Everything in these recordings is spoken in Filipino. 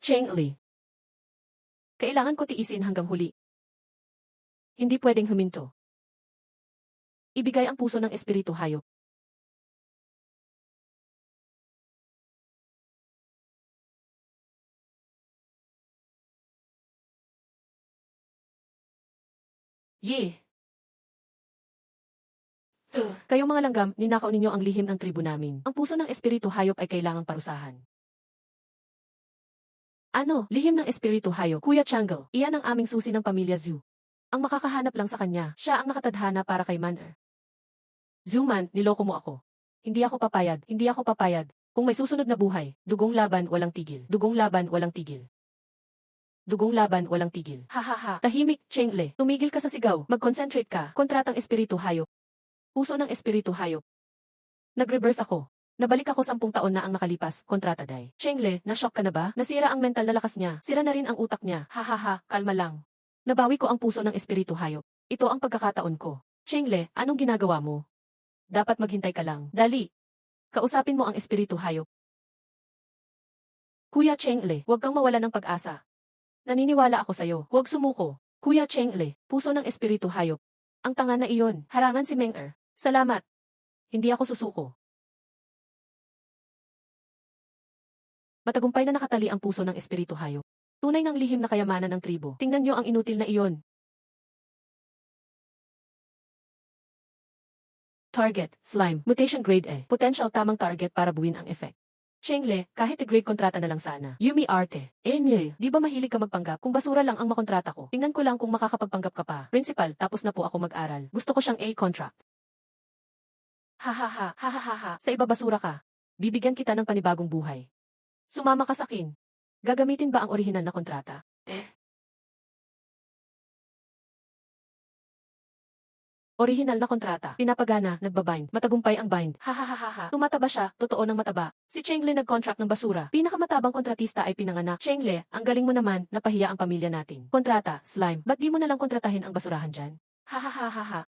Cheng Li. Kailangan ko tiisin hanggang huli. Hindi pwedeng huminto. Ibigay ang puso ng espiritu hayop. Ye! Kayong mga langgam, ninakaw ninyo ang lihim ng tribu namin. Ang puso ng espiritu hayop ay kailangang parusahan. Ano? Lihim ng espiritu hayop. Kuya Changle, iyan ang aming susi ng pamilya Zhu. Ang makakahanap lang sa kanya, siya ang nakatadhana para kay Man'er. Zuman, niloko mo ako. Hindi ako papayag, hindi ako papayag. Kung may susunod na buhay, dugong laban walang tigil. Dugong laban walang tigil. Dugong laban walang tigil. Hahaha. Tahimik, Cheng Li. Tumigil ka sa sigaw. Mag-concentrate ka. Kontratang espiritu hayop. Puso ng espiritu hayop. Nag-rebirth ako. Nabalik ako 10 taon na ang nakalipas, kontrata day. Cheng Li, na-shock ka na ba? Nasira ang mental na lakas niya. Sira na rin ang utak niya. Hahaha, kalma lang. Nabawi ko ang puso ng espiritu hayop. Ito ang pagkakataon ko. Cheng Li, anong ginagawa mo? Dapat maghintay ka lang. Dali. Kausapin mo ang espiritu hayop. Kuya Cheng Li, huwag kang mawala ng pag-asa. Naniniwala ako sa'yo. Huwag sumuko. Kuya Cheng Li, puso ng espiritu hayop. Ang tanga na iyon. Harangan si Meng-er. Salamat. Hindi ako susuko. Matagumpay na nakatali ang puso ng espiritu hayop. Tunay ng lihim na kayamanan ng tribo. Tingnan niyo ang inutil na iyon. Target, slime, mutation grade A. Potential tamang target para buwin ang effect. Cheng Li, kahit i-grade kontrata na lang sana. Yumi Arte. Di ba mahilig ka magpanggap? Kung basura lang ang makontrata ko, tingnan ko lang kung makakapagpanggap ka pa. Principal, tapos na po ako mag-aral. Gusto ko siyang A contract. Hahaha, hahaha, sa iba basura ka. Bibigyan kita ng panibagong buhay. Sumama ka sa akin. Gagamitin ba ang orihinal na kontrata? Orihinal na kontrata. Pinapagana, nagbabind. Matagumpay ang bind. Hahaha. Tumataba siya, totoo ng mataba. Si Cheng Li nag-contract ng basura. Pinakamatabang kontratista ay pinanganak. Cheng Li, ang galing mo naman, napahiya ang pamilya natin. Kontrata, slime. Ba't di mo nalang kontratahin ang basurahan dyan? Hahaha.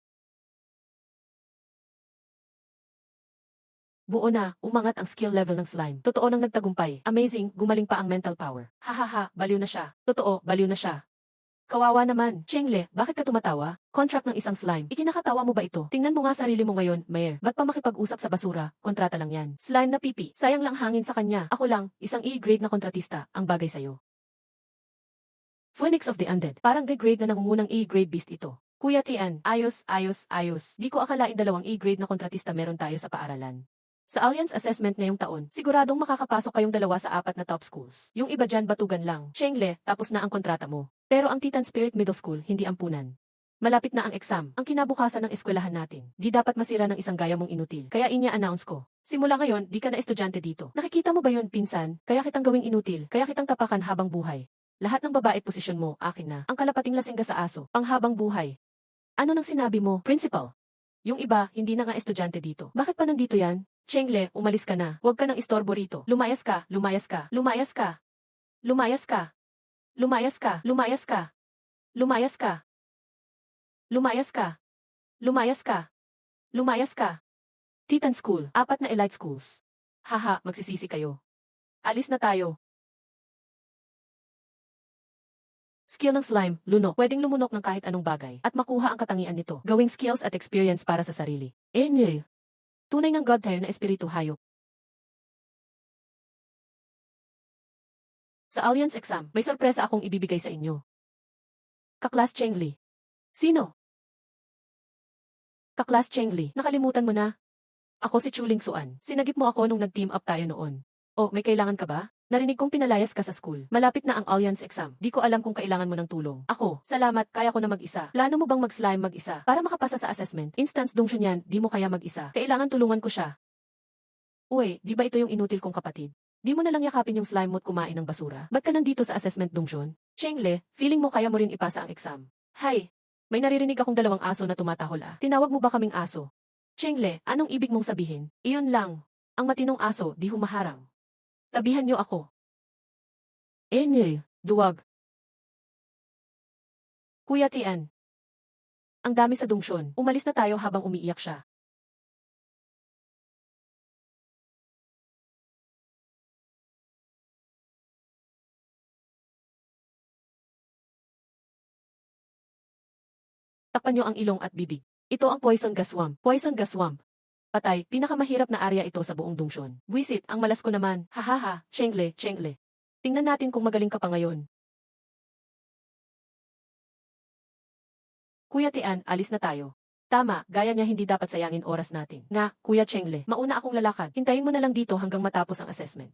Buo na, umangat ang skill level ng slime. Totoo nang nagtagumpay. Amazing, gumaling pa ang mental power. Hahaha, baliw na siya. Totoo, baliw na siya. Kawawa naman. Cheng Li, bakit ka tumatawa? Contract ng isang slime. Ikinakatawa mo ba ito? Tingnan mo nga sarili mo ngayon, Mayor. Ba't pa makipag-usap sa basura? Kontrata lang yan. Slime na pipi. Sayang lang hangin sa kanya. Ako lang, isang E-grade na kontratista. Ang bagay sa'yo. Phoenix of the Undead. Parang degrade na nangungunang E-grade beast ito. Kuya Tian, ayos. Di ko akalain 2 E-grade na kontratista meron tayo sa paaralan. Sa Alliance Assessment ngayong taon, siguradong makakapasok kayong 2 sa 4 na top schools. Yung iba dyan batugan lang. Cheng Li, tapos na ang kontrata mo. Pero ang Titan Spirit Middle School, hindi ampunan. Malapit na ang exam, ang kinabukasan ng eskwelahan natin. Di dapat masira ng isang gaya mong inutil. Kaya inya-announce ko. Simula ngayon, di ka na estudyante dito. Nakikita mo ba yun, pinsan? Kaya kitang gawing inutil. Kaya kitang tapakan habang buhay. Lahat ng babae at posisyon mo, akin na. Ang kalapating lasingga sa aso, panghabang buhay. Ano nang sinabi mo, principal? Yung iba, hindi na nga estudyante dito. Bakit pa nandito yan? Cheng Li, umalis ka na. Huwag ka nang istorbo rito. Lumayas ka. Lumayas ka. Lumayas ka. Lumayas ka. Lumayas ka. Lumayas ka. Lumayas ka. Lumayas ka. Lumayas ka. Lumayas ka. Titan School, 4 na elite schools. Haha, magsisisi kayo. Alis na tayo. Skill ng slime, lunok. Pwedeng lumunok ng kahit anong bagay at makuha ang katangian nito. Gawing skills at experience para sa sarili. Tunay ng god tier na espiritu hayop. Sa Alliance exam, may sorpresa akong ibibigay sa inyo. Kaklas Cheng Li. Sino? Kaklas Cheng Li. Nakalimutan mo na? Ako si Chuling Suan. Sinagip mo ako nung nag-team up tayo noon. Oh, may kailangan ka ba? Narinig kong pinalayas ka sa school. Malapit na ang Alliance exam. Di ko alam kung kailangan mo ng tulong. Ako, salamat, kaya ko na mag-isa. Plano mo bang mag-slime mag-isa? Para makapasa sa assessment. Instance Dongshun yan, di mo kaya mag-isa. Kailangan tulungan ko siya. Uy, di ba ito yung inutil kong kapatid? Di mo nalang yakapin yung slime mo't kumain ng basura? Ba't ka nandito sa assessment Dongshun? Cheng Li, feeling mo kaya mo rin ipasa ang exam. Hay, may naririnig akong 2 aso na tumatahol ah. Tinawag mo ba kaming aso? Cheng Li, anong ibig mong sabihin? Iyon lang. Ang matinong aso, di humaharang. Tabihan niyo ako. Duwag. Kuya Tian. Ang dami sa Dongshun. Umalis na tayo habang umiiyak siya. Takpan nyo ang ilong at bibig. Ito ang poison gas swamp. Poison gas swamp. Patay, pinakamahirap na area ito sa buong Dungsyon. Buisit, ang malas ko naman. Hahaha, Chengle, Chengle. Tingnan natin kung magaling ka pa ngayon. Kuya Tian, alis na tayo. Tama, gaya niya hindi dapat sayangin oras natin. Nga, Kuya Chengle, mauna akong lalakad. Hintayin mo na lang dito hanggang matapos ang assessment.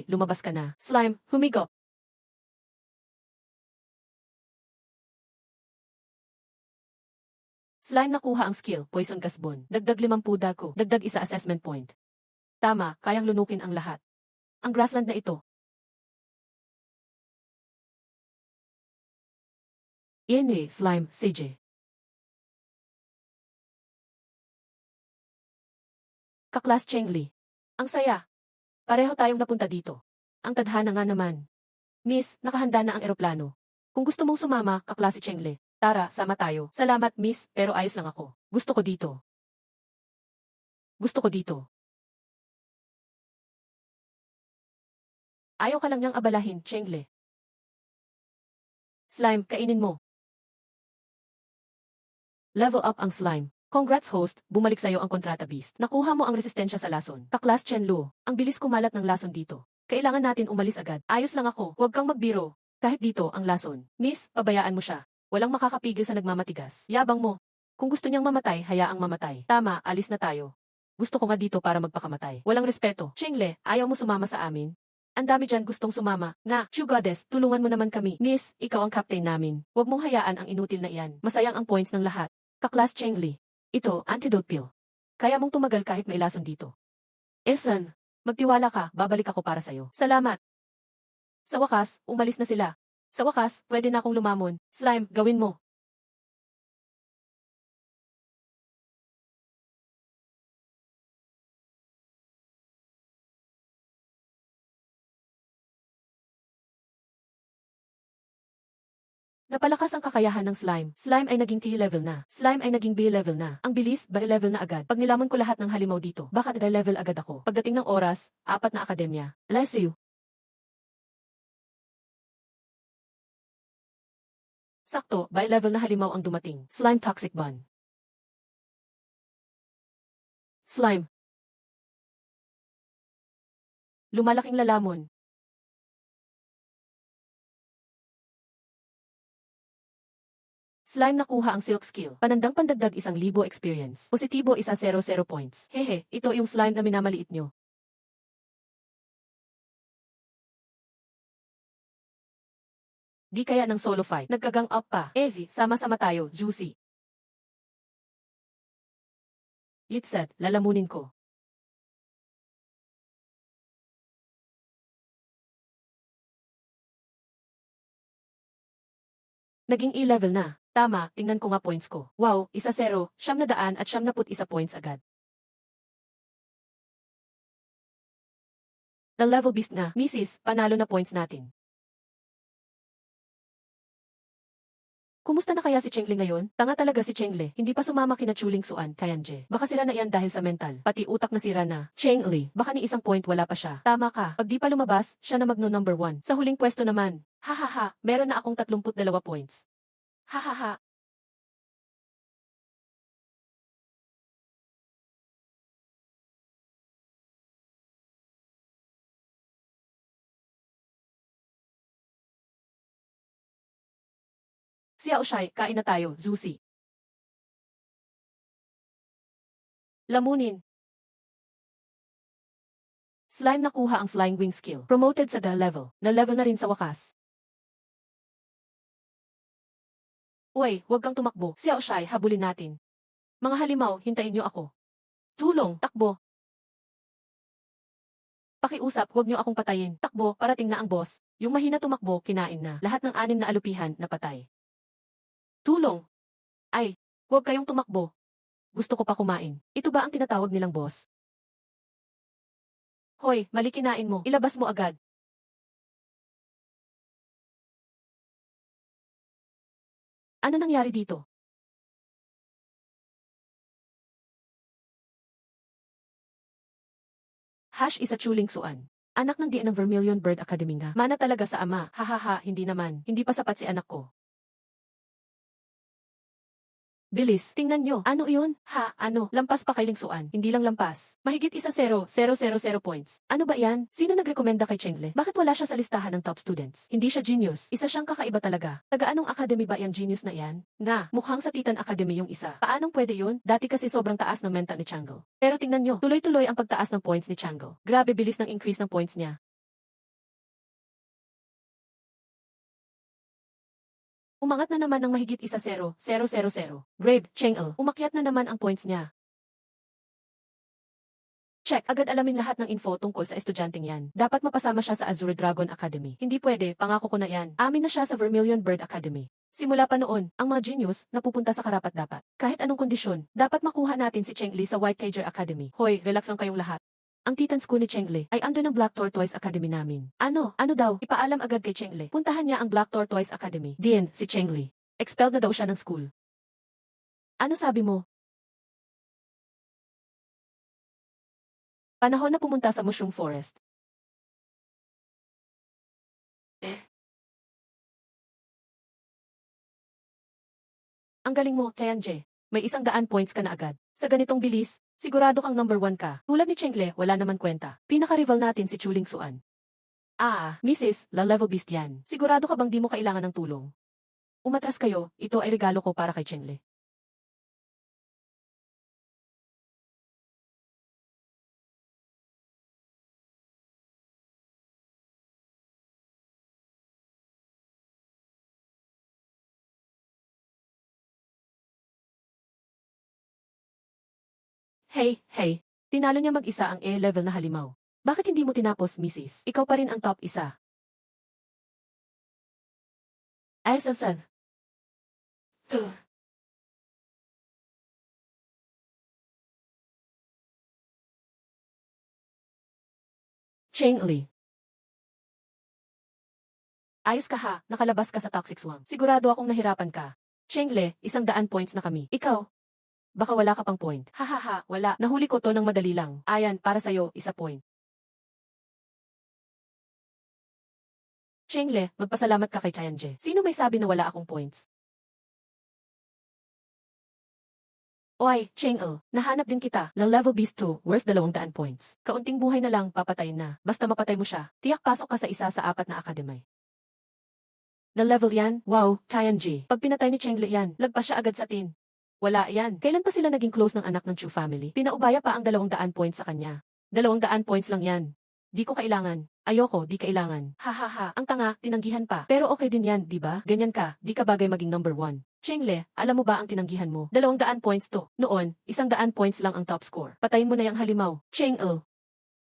Lumabas ka na. Slime, humigo. Slime nakuha ang skill, poison gas bone. Dagdag 50 dago. Dagdag isa assessment point. Tama, kayang lunukin ang lahat. Ang grassland na ito. Slime, CJ. Kaklas Chengli. Ang saya. Pareho tayong napunta dito. Ang tadhana nga naman. Miss, nakahanda na ang eroplano. Kung gusto mong sumama, kaklase Chengle. Tara, sama tayo. Salamat, miss, pero ayos lang ako. Gusto ko dito. Gusto ko dito. Ayaw ka lang niyang abalahin, Chengle. Slime, kainin mo. Level up ang slime. Congrats host, bumalik sa'yo ang kontrata beast. Nakuha mo ang resistensya sa lason. Kaklas Chenlu, ang bilis kumalat ng lason dito. Kailangan natin umalis agad. Ayos lang ako, huwag kang magbiro. Kahit dito ang lason. Miss, pabayaan mo siya. Walang makakapigil sa nagmamatigas. Yabang mo. Kung gusto niyang mamatay, hayaang mamatay. Tama, alis na tayo. Gusto ko nga dito para magpakamatay. Walang respeto. Chengle, ayaw mo sumama sa amin? Ang dami dyan gustong sumama. Nga, Chu Goddess, tulungan mo naman kami. Miss, ikaw ang captain namin. Huwag mong hayaan ang inutil na iyan. Masayang ang points ng lahat. Kaklas Chengli. Ito, antidote pill. Kaya mong tumagal kahit may lason dito. Esan, magtiwala ka, babalik ako para sa'yo. Salamat. Sa wakas, umalis na sila. Sa wakas, pwede na akong lumamon. Slime, gawin mo. Napalakas ang kakayahan ng slime. Slime ay naging T-level na. Slime ay naging B-level na. Ang bilis, B-level na agad. Pag nilamon ko lahat ng halimaw dito, baka D-level agad ako. Pagdating ng oras, 4 na akademya. Bless you. Sakto, B-level na halimaw ang dumating. Slime toxic bun. Slime. Lumalaking lalamon. Slime nakuha ang silk skill. Panandang pandagdag 1,000 experience. Positibo isa 0 points. Hehe, ito yung slime na minamaliit nyo. Di kaya ng solo fight. Nagkagang up pa. Evie, sama-sama tayo, juicy. Litset, lalamunin ko. Naging E-level na. Tama, tingnan ko nga points ko. Wow, 1-0, 900 at 91 points agad. Na level beast na, Mrs., panalo na points natin. Kumusta na kaya si Chengle ngayon? Tanga talaga si Chengle. Hindi pa sumama kina Chuling Suan, Kayanje. Baka sira na iyan dahil sa mental. Pati utak na sira na. Chengle, baka ni isang point wala pa siya. Tama ka. Pag di pa lumabas, siya na magno number 1. Sa huling pwesto naman. Hahaha, meron na akong 32 points. Hahaha. Xiao Shai, kain na tayo, Zusi. Lamunin. Slime nakuha ang flying wing skill. Promoted sa level. Na level na rin sa wakas. Uy, huwag kang tumakbo. Xiao Shai, habulin natin. Mga halimaw, hintayin niyo ako. Tulong, takbo. Pakiusap, huwag niyo akong patayin. Takbo, parating na ang boss. Yung mahina tumakbo, kinain na. Lahat ng 6 na alupihan, napatay. Tulong. Ay, huwag kayong tumakbo. Gusto ko pa kumain. Ito ba ang tinatawag nilang boss? Hoy, mali kinain mo. Ilabas mo agad. Ano nangyari dito? Hash isa Chuling Suan. Anak ng diin ng Vermilion Bird Academy nga. Mana talaga sa ama. Hahaha, hindi naman. Hindi pa sapat si anak ko. Bilis, tingnan nyo. Ano iyon? Ha, ano? Lampas pa kay Lingsuan. Hindi lang lampas. Mahigit 1-0, 0-0-0 points. Ano ba yan? Sino nagrekomenda kay Chengle? Bakit wala siya sa listahan ng top students? Hindi siya genius. Isa siyang kakaiba talaga. Taga anong academy ba yung genius na yan? Nga, mukhang sa Titan Academy yung isa. Paanong pwede yun? Dati kasi sobrang taas ng mental ni Changle. Pero tingnan nyo, tuloy-tuloy ang pagtaas ng points ni Changle. Grabe bilis ng increase ng points niya. Umangat na naman ng mahigit 1-0, 0-0-0. Grave, Chang'e, umakyat na naman ang points niya. Check, agad alamin lahat ng info tungkol sa estudyanteng yan. Dapat mapasama siya sa Azure Dragon Academy. Hindi pwede, pangako ko na yan. Amin na siya sa Vermilion Bird Academy. Simula pa noon, ang mga genius napupunta sa karapat-dapat. Kahit anong kondisyon, dapat makuha natin si Cheng Li sa White Tiger Academy. Hoy, relax lang kayong lahat. Ang Titan School ni Cheng Li ay under ng Black Tortoise Academy namin. Ano daw, ipaalam agad kay Cheng Li. Puntahan niya ang Black Tortoise Academy. Diyan, si Cheng Li. Expelled na daw siya ng school. Ano sabi mo? Panahon na pumunta sa Mushroom Forest. Ang galing mo, Tianje. May 100 points ka na agad. Sa ganitong bilis, sigurado kang number 1 ka. Tulad ni Chengle, wala naman kwenta. Pinaka-rival natin si Chuling Suan. Mrs. La Level Beast yan. Sigurado ka bang di mo kailangan ng tulong? Umatras kayo, ito ay regalo ko para kay Chengle. Hey, tinalo niya mag-isa ang A-level na halimaw. Bakit hindi mo tinapos, Mrs.? Ikaw pa rin ang top isa. Ay, Salsan. Cheng Li. Ayos ka ha, nakalabas ka sa toxic swamp. Sigurado akong nahirapan ka. Cheng Li, 100 points na kami. Ikaw? Baka wala ka pang point. Hahaha, wala. Nahuli ko to ng madali lang. Ayan, para sa'yo, 1 point. Chengle, magpasalamat ka kay Tianje. Sino may sabi na wala akong points? Oy, Chang'e, nahanap din kita. La level beast 2, worth 200 points. Kaunting buhay na lang, papatayin na. Basta mapatay mo siya, tiyak pasok ka sa isa sa 4 na academy. La level yan? Wow, Tianje. Pag pinatay ni Chengle yan, lagpas siya agad sa tin. Wala yan. Kailan pa sila naging close ng anak ng Chu family? Pinaubaya pa ang 200 points sa kanya. 200 points lang yan. Di ko kailangan. Ayoko, di kailangan. Hahaha, ang tanga, tinanggihan pa. Pero okay din yan, di ba? Ganyan ka, di ka bagay maging number 1. Chengle, alam mo ba ang tinanggihan mo? 200 points to. Noon, 100 points lang ang top score. Patayin mo na yung halimaw. Chang'e.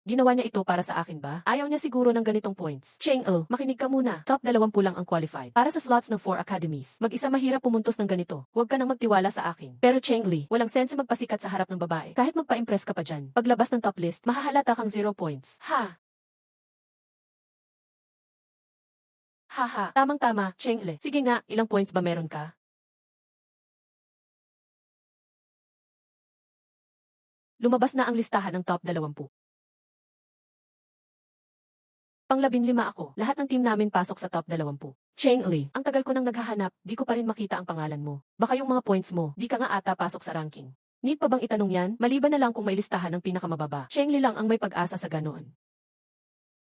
Ginawa niya ito para sa akin ba? Ayaw niya siguro ng ganitong points. Chang'e, makinig ka muna. Top 20 lang ang qualified. Para sa slots ng 4 academies. Mag-isa mahirap pumuntos ng ganito. Huwag ka nang magtiwala sa akin. Pero Chengli, walang sense magpasikat sa harap ng babae. Kahit magpa-impress ka pa dyan. Paglabas ng top list, mahahalata kang 0 points. Haha, tamang-tama, Chengli. Sige nga, ilang points ba meron ka? Lumabas na ang listahan ng top 20. Pang-15 ako. Lahat ng team namin pasok sa top 20. Cheng Li, ang tagal ko nang naghahanap, di ko pa rin makita ang pangalan mo. Baka yung mga points mo, di ka nga ata pasok sa ranking. Need pa bang itanong yan? Maliban na lang kung may listahan ng pinakamababa. Cheng Li lang ang may pag-asa sa ganoon.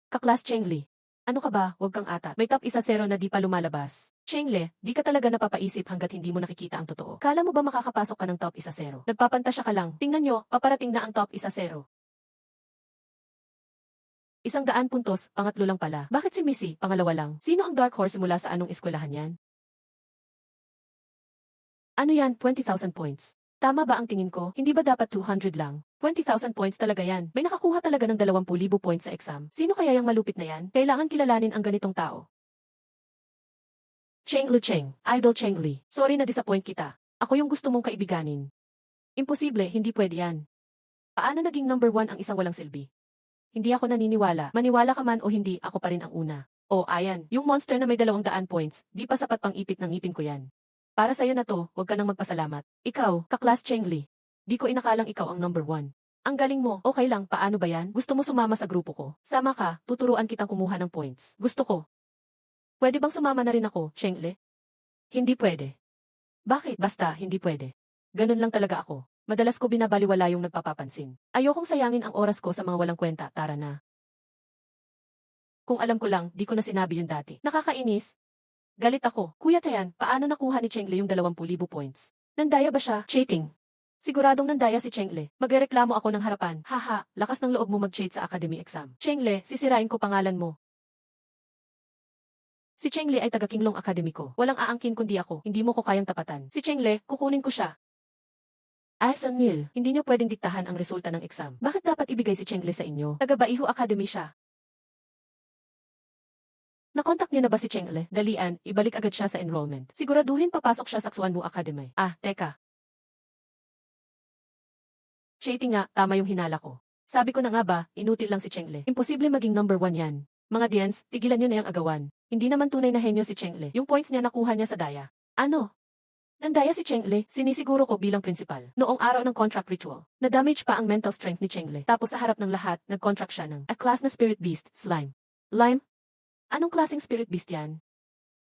Kaklas Cheng Li. Ano ka ba? Huwag kang ata. May top 1-0 na di pa lumalabas. Cheng Li, di ka talaga napapaisip hanggat hindi mo nakikita ang totoo. Kala mo ba makakapasok ka ng top 1-0? Nagpapantasya ka lang. Tingnan nyo, paparating na ang top 1-0. 100 puntos, pangatlo lang pala. Bakit si Missy, pangalawa lang? Sino ang dark horse mula sa anong eskwelahan yan? Ano yan, 20,000 points? Tama ba ang tingin ko? Hindi ba dapat 200 lang? 20,000 points talaga yan. May nakakuha talaga ng 20,000 points sa exam. Sino kaya yung malupit na yan? Kailangan kilalanin ang ganitong tao. Cheng Lu Cheng, Idol Cheng Li. Sorry na disappoint kita. Ako yung gusto mong kaibiganin. Imposible, hindi pwede yan. Paano naging number 1 ang isang walang silbi? Hindi ako naniniwala. Maniwala ka man o hindi, ako pa rin ang una. Oh, ayan. Yung monster na may 200 points, di pa sapat pang ipit ng ngipin ko yan. Para sa'yo na to, huwag ka nang magpasalamat. Ikaw, kaklas Cheng Li. Di ko inakalang ikaw ang number 1. Ang galing mo, okay lang, paano ba yan? Gusto mo sumama sa grupo ko? Sama ka, tuturuan kitang kumuha ng points. Gusto ko. Pwede bang sumama na rin ako, Chengle? Hindi pwede. Bakit? Basta, hindi pwede. Ganun lang talaga ako. Madalas ko binabaliwala yung nagpapapansin. Ayokong sayangin ang oras ko sa mga walang kwenta, tara na. Kung alam ko lang, di ko na sinabi yun dati. Nakakainis. Galit ako. Kuya Tayan, paano nakuha ni Chengle yung 20,000 points? Nandaya ba siya? Cheating. Siguradong nandaya si Chengle. Magrereklamo ako ng harapan. Haha, lakas ng loob mo mag-cheat sa academy exam. Chengle, sisirain ko pangalan mo. Si Chengle ay taga Kinglong Academy ko. Walang aangkin kundi ako. Hindi mo ko kayang tapatan. Si Chengle, kukunin ko siya. Neil, hindi niyo pwedeng diktahan ang resulta ng exam. Bakit dapat ibigay si Chengle sa inyo? Taga Baihu Academy siya. Nakontak niyo na ba si Chengle? Dalian, ibalik agad siya sa enrollment. Siguraduhin papasok siya sa Xuanwu Academy. Teka. Cheating nga, tama yung hinala ko. Sabi ko na nga ba, inutil lang si Chengle. Imposible maging number 1 yan. Mga dians, tigilan nyo na yung agawan. Hindi naman tunay na henyo si Chengle. Yung points niya nakuha niya sa daya. Ano? Nandaya si Chengle, sinisiguro ko bilang principal. Noong araw ng contract ritual, na-damage pa ang mental strength ni Chengle. Tapos sa harap ng lahat, nag-contract siya ng a class na spirit beast, slime. Lime? Anong klaseng spirit beast yan?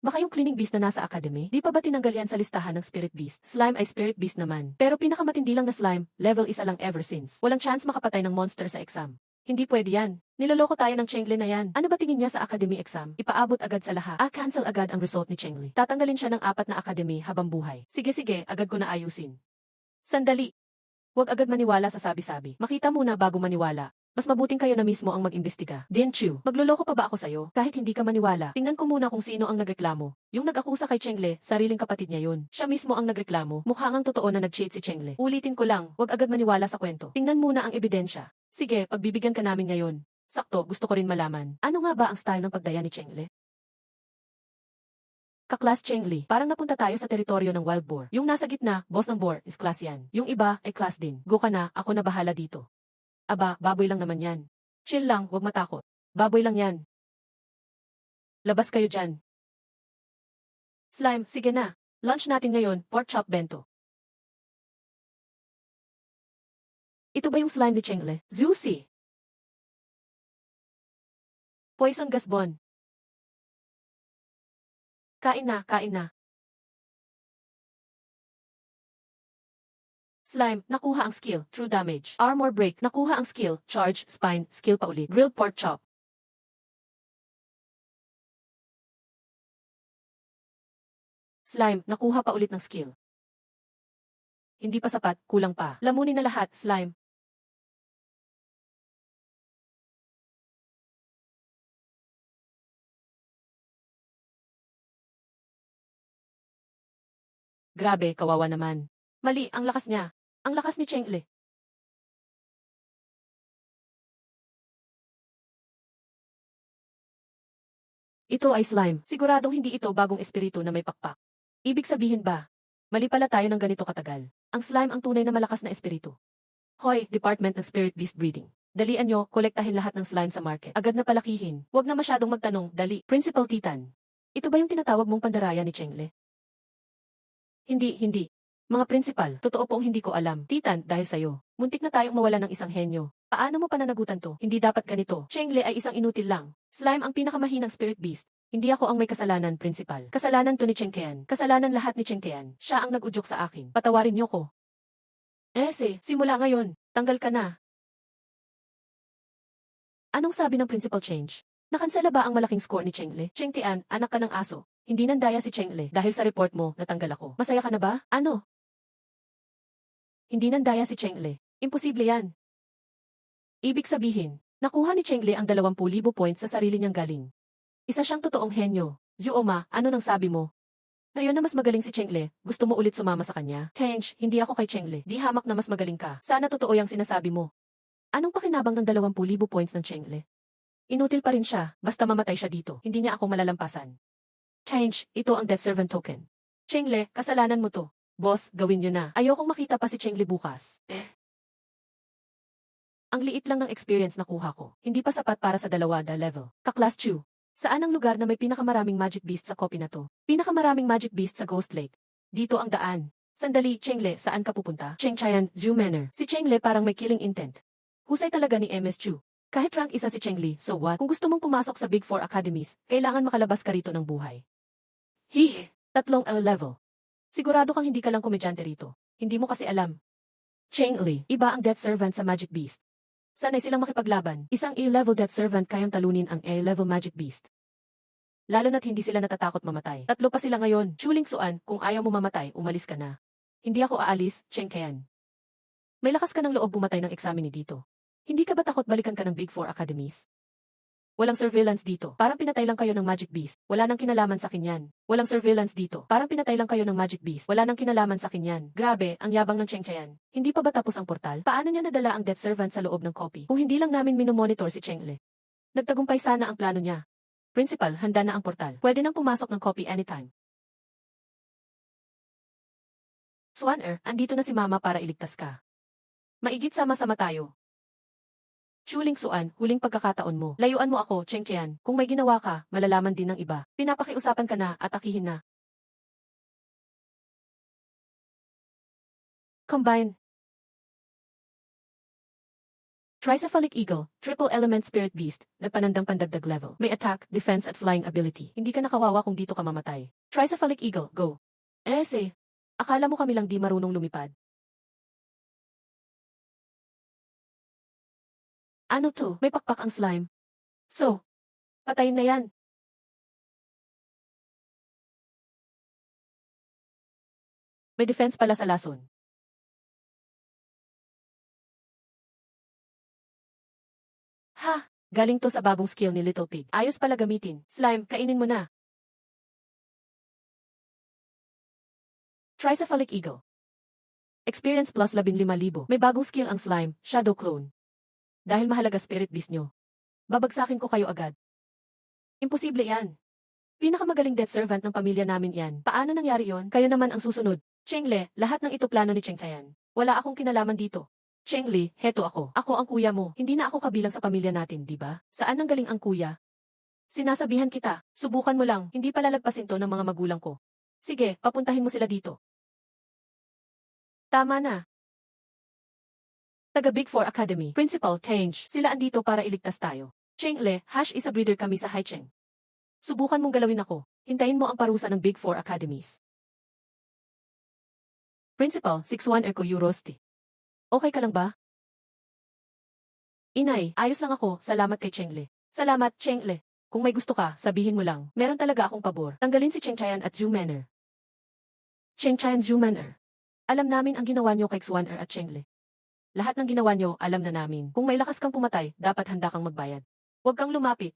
Baka yung cleaning beast na nasa academy? Di pa ba tinanggal yan sa listahan ng spirit beast? Slime ay spirit beast naman. Pero pinakamatindi lang na slime, level 1 lang ever since. Walang chance makapatay ng monster sa exam. Hindi pwede yan. Niloloko tayo ng Chengle na yan. Ano ba tingin niya sa academy exam? Ipaabot agad sa lahat. Cancel agad ang result ni Chengle. Tatanggalin siya ng 4 na academy habang buhay. Sige, agad ko na ayusin. Sandali. Huwag agad maniwala sa sabi-sabi. Makita muna bago maniwala. Mas mabuting kayo na mismo ang mag-imbestiga. Didn't you? Magluloko pa ba ako sa'yo? Kahit hindi ka maniwala. Tingnan ko muna kung sino ang nagreklamo. Yung nag-akusa kay Chengle, sariling kapatid niya yun. Siya mismo ang nagreklamo. Mukhang ang totoo na nag-cheat si Chengle. Ulitin ko lang, huwag agad maniwala sa kwento. Tingnan muna ang ebidensya. Sige, pagbibigyan ka namin ngayon. Sakto, gusto ko rin malaman. Ano nga ba ang style ng pagdaya ni Chengle? Kaklas Chengle, parang napunta tayo sa teritoryo ng wild boar. Yung nasa gitna, boss ng boar, is class yan. Yung iba, ay class din. Go ka na, ako na bahala dito. Aba, baboy lang naman yan. Chill lang, huwag matakot. Baboy lang yan. Labas kayo dyan. Slime, sige na. Lunch natin ngayon, pork chop bento. Ito ba yung slime ni Chengle? Juicy. Poison gasbon. Kain na, kain na. Slime, nakuha ang skill, true damage. Armor break, nakuha ang skill, charge, spine, skill pa ulit. Grilled pork chop. Slime, nakuha pa ulit ng skill. Hindi pa sapat, kulang pa. Lamunin na lahat, slime. Grabe, kawawa naman. Mali, ang lakas niya. Ang lakas ni Chengle. Ito ay slime. Siguradong hindi ito bagong espiritu na may pakpak. Ibig sabihin ba? Mali pala tayo ng ganito katagal. Ang slime ang tunay na malakas na espiritu. Hoy, Department ng Spirit Beast Breeding. Dalian nyo, kolektahin lahat ng slime sa market. Agad na palakihin. Huwag na masyadong magtanong, dali. Principal Titan. Ito ba yung tinatawag mong pandaraya ni Chengle? Hindi. Mga principal, totoo pong hindi ko alam. Titan, dahil sa'yo. Muntik na tayong mawala ng isang henyo. Paano mo pananagutan to? Hindi dapat ganito. Chengle ay isang inutil lang. Slime ang pinakamahinang spirit beast. Hindi ako ang may kasalanan, principal. Kasalanan to ni Chengtian. Kasalanan lahat ni Chengtian. Siya ang nag-udyok sa akin. Patawarin niyo ko. Simula ngayon. Tanggal ka na. Anong sabi ng principal change? Nakansela ba ang malaking score ni Chengle? Chengtian, anak ka ng aso. Hindi nandaya si Chengle dahil sa report mo, natanggal ako. Masaya ka na ba? Ano? Hindi nandaya si Chengle. Imposible yan. Ibig sabihin, nakuha ni Chengle ang 20,000 points sa sarili niyang galing. Isa siyang totoong henyo. Zuoma, ano nang sabi mo? Ngayon na mas magaling si Chengle, gusto mo ulit sumama sa kanya? Tench, hindi ako kay Chengle. Di hamak na mas magaling ka. Sana totoo yung sinasabi mo. Anong pakinabang ng 20,000 points ng Chengle? Inutil pa rin siya, basta mamatay siya dito. Hindi niya ako malalampasan. Tench, ito ang death servant token. Chengle, kasalanan mo to. Boss, gawin niyo na. Ayokong makita pa si Chengle bukas. Ang liit lang ng experience na kuha ko. Hindi pa sapat para sa 2 level. Kaklas Chu. Saan ang lugar na may pinakamaraming magic beast sa copy na to? Pinakamaraming magic beast sa Ghost Lake. Dito ang daan. Sandali, Chengle, saan ka pupunta? Cheng Chayan, Zhu Manor. Si Chengle parang may killing intent. Husay talaga ni MS Chu. Kahit rank isa si Chengli, so what? Kung gusto mong pumasok sa Big Four Academies, kailangan makalabas ka rito ng buhay. Hihi, 3 level. Sigurado kang hindi ka lang komedyante rito. Hindi mo kasi alam. Chengli, iba ang Death Servant sa Magic Beast. Sanay silang makipaglaban. Isang A-level Death Servant kayang talunin ang A-level Magic Beast. Lalo na't hindi sila natatakot mamatay. 3 pa sila ngayon. Chuling Suan, kung ayaw mo mamatay, umalis ka na. Hindi ako aalis, Cheng Tian. May lakas ka ng loob bumatay ng examine dito. Hindi ka ba takot balikan ka ng Big Four Academies? Walang surveillance dito. Parang pinatay lang kayo ng Magic Beast. Wala nang kinalaman sa kinyan. Walang surveillance dito. Parang pinatay lang kayo ng Magic Beast. Wala nang kinalaman sa kinyan. Grabe, ang yabang ng Cheng Tian. Hindi pa ba tapos ang portal? Paano niya nadala ang Death Servant sa loob ng copy? Kung hindi lang namin minomonitor si Chengle. Nagtagumpay sana ang plano niya. Principal, handa na ang portal. Pwede nang pumasok ng copy anytime. Swaner, andito na si Mama para iligtas ka. Maigit sama-sama tayo. Chuling Suan, huling pagkakataon mo. Layuan mo ako, Cheng Tian. Kung may ginawa ka, malalaman din ng iba. Pinapakiusapan ka na at akihin na. Combine. Tricephalic Eagle, Triple Element Spirit Beast, nagpanandang pandagdag level. May attack, defense at flying ability. Hindi ka nakawawa kung dito ka mamatay. Tricephalic Eagle, go. Akala mo kami lang di marunong lumipad. Ano to? May pakpak ang slime. So, patayin na yan. May defense pala sa lason. Ha! Galing to sa bagong skill ni Little Pig. Ayos pala gamitin. Slime, kainin mo na. Tricephalic Eagle. Experience plus 15,000. May bagong skill ang slime, Shadow Clone. Dahil mahalaga spirit beast nyo. Babagsakin ko kayo agad. Imposible yan. Pinakamagaling death servant ng pamilya namin yan. Paano nangyari yon? Kayo naman ang susunod. Chengle, lahat ng ito plano ni Cheng Tian. Wala akong kinalaman dito. Chengli, heto ako. Ako ang kuya mo. Hindi na ako kabilang sa pamilya natin, di ba? Saan nang galing ang kuya? Sinasabihan kita, subukan mo lang, hindi palalagpasin to ng mga magulang ko. Sige, papuntahin mo sila dito. Tama na. Taga Big Four Academy. Principal, Tange. Sila andito para iligtas tayo. Chengle, isa breeder kami sa Haicheng. Subukan mong galawin ako. Hintayin mo ang parusa ng Big Four Academies. Principal, 6-1 Erko Eurosti. Okay ka lang ba? Inay, ayos lang ako. Salamat kay Chengle. Salamat, Chengle. Kung may gusto ka, sabihin mo lang. Meron talaga akong pabor. Tanggalin si Cheng Chayan at Zhu Manor. Cheng Chayan, Zhu Manor. Alam namin ang ginawa niyo kay Xuaner at Chengle. Lahat ng ginawa niyo, alam na namin. Kung may lakas kang pumatay, dapat handa kang magbayad. Huwag kang lumapit.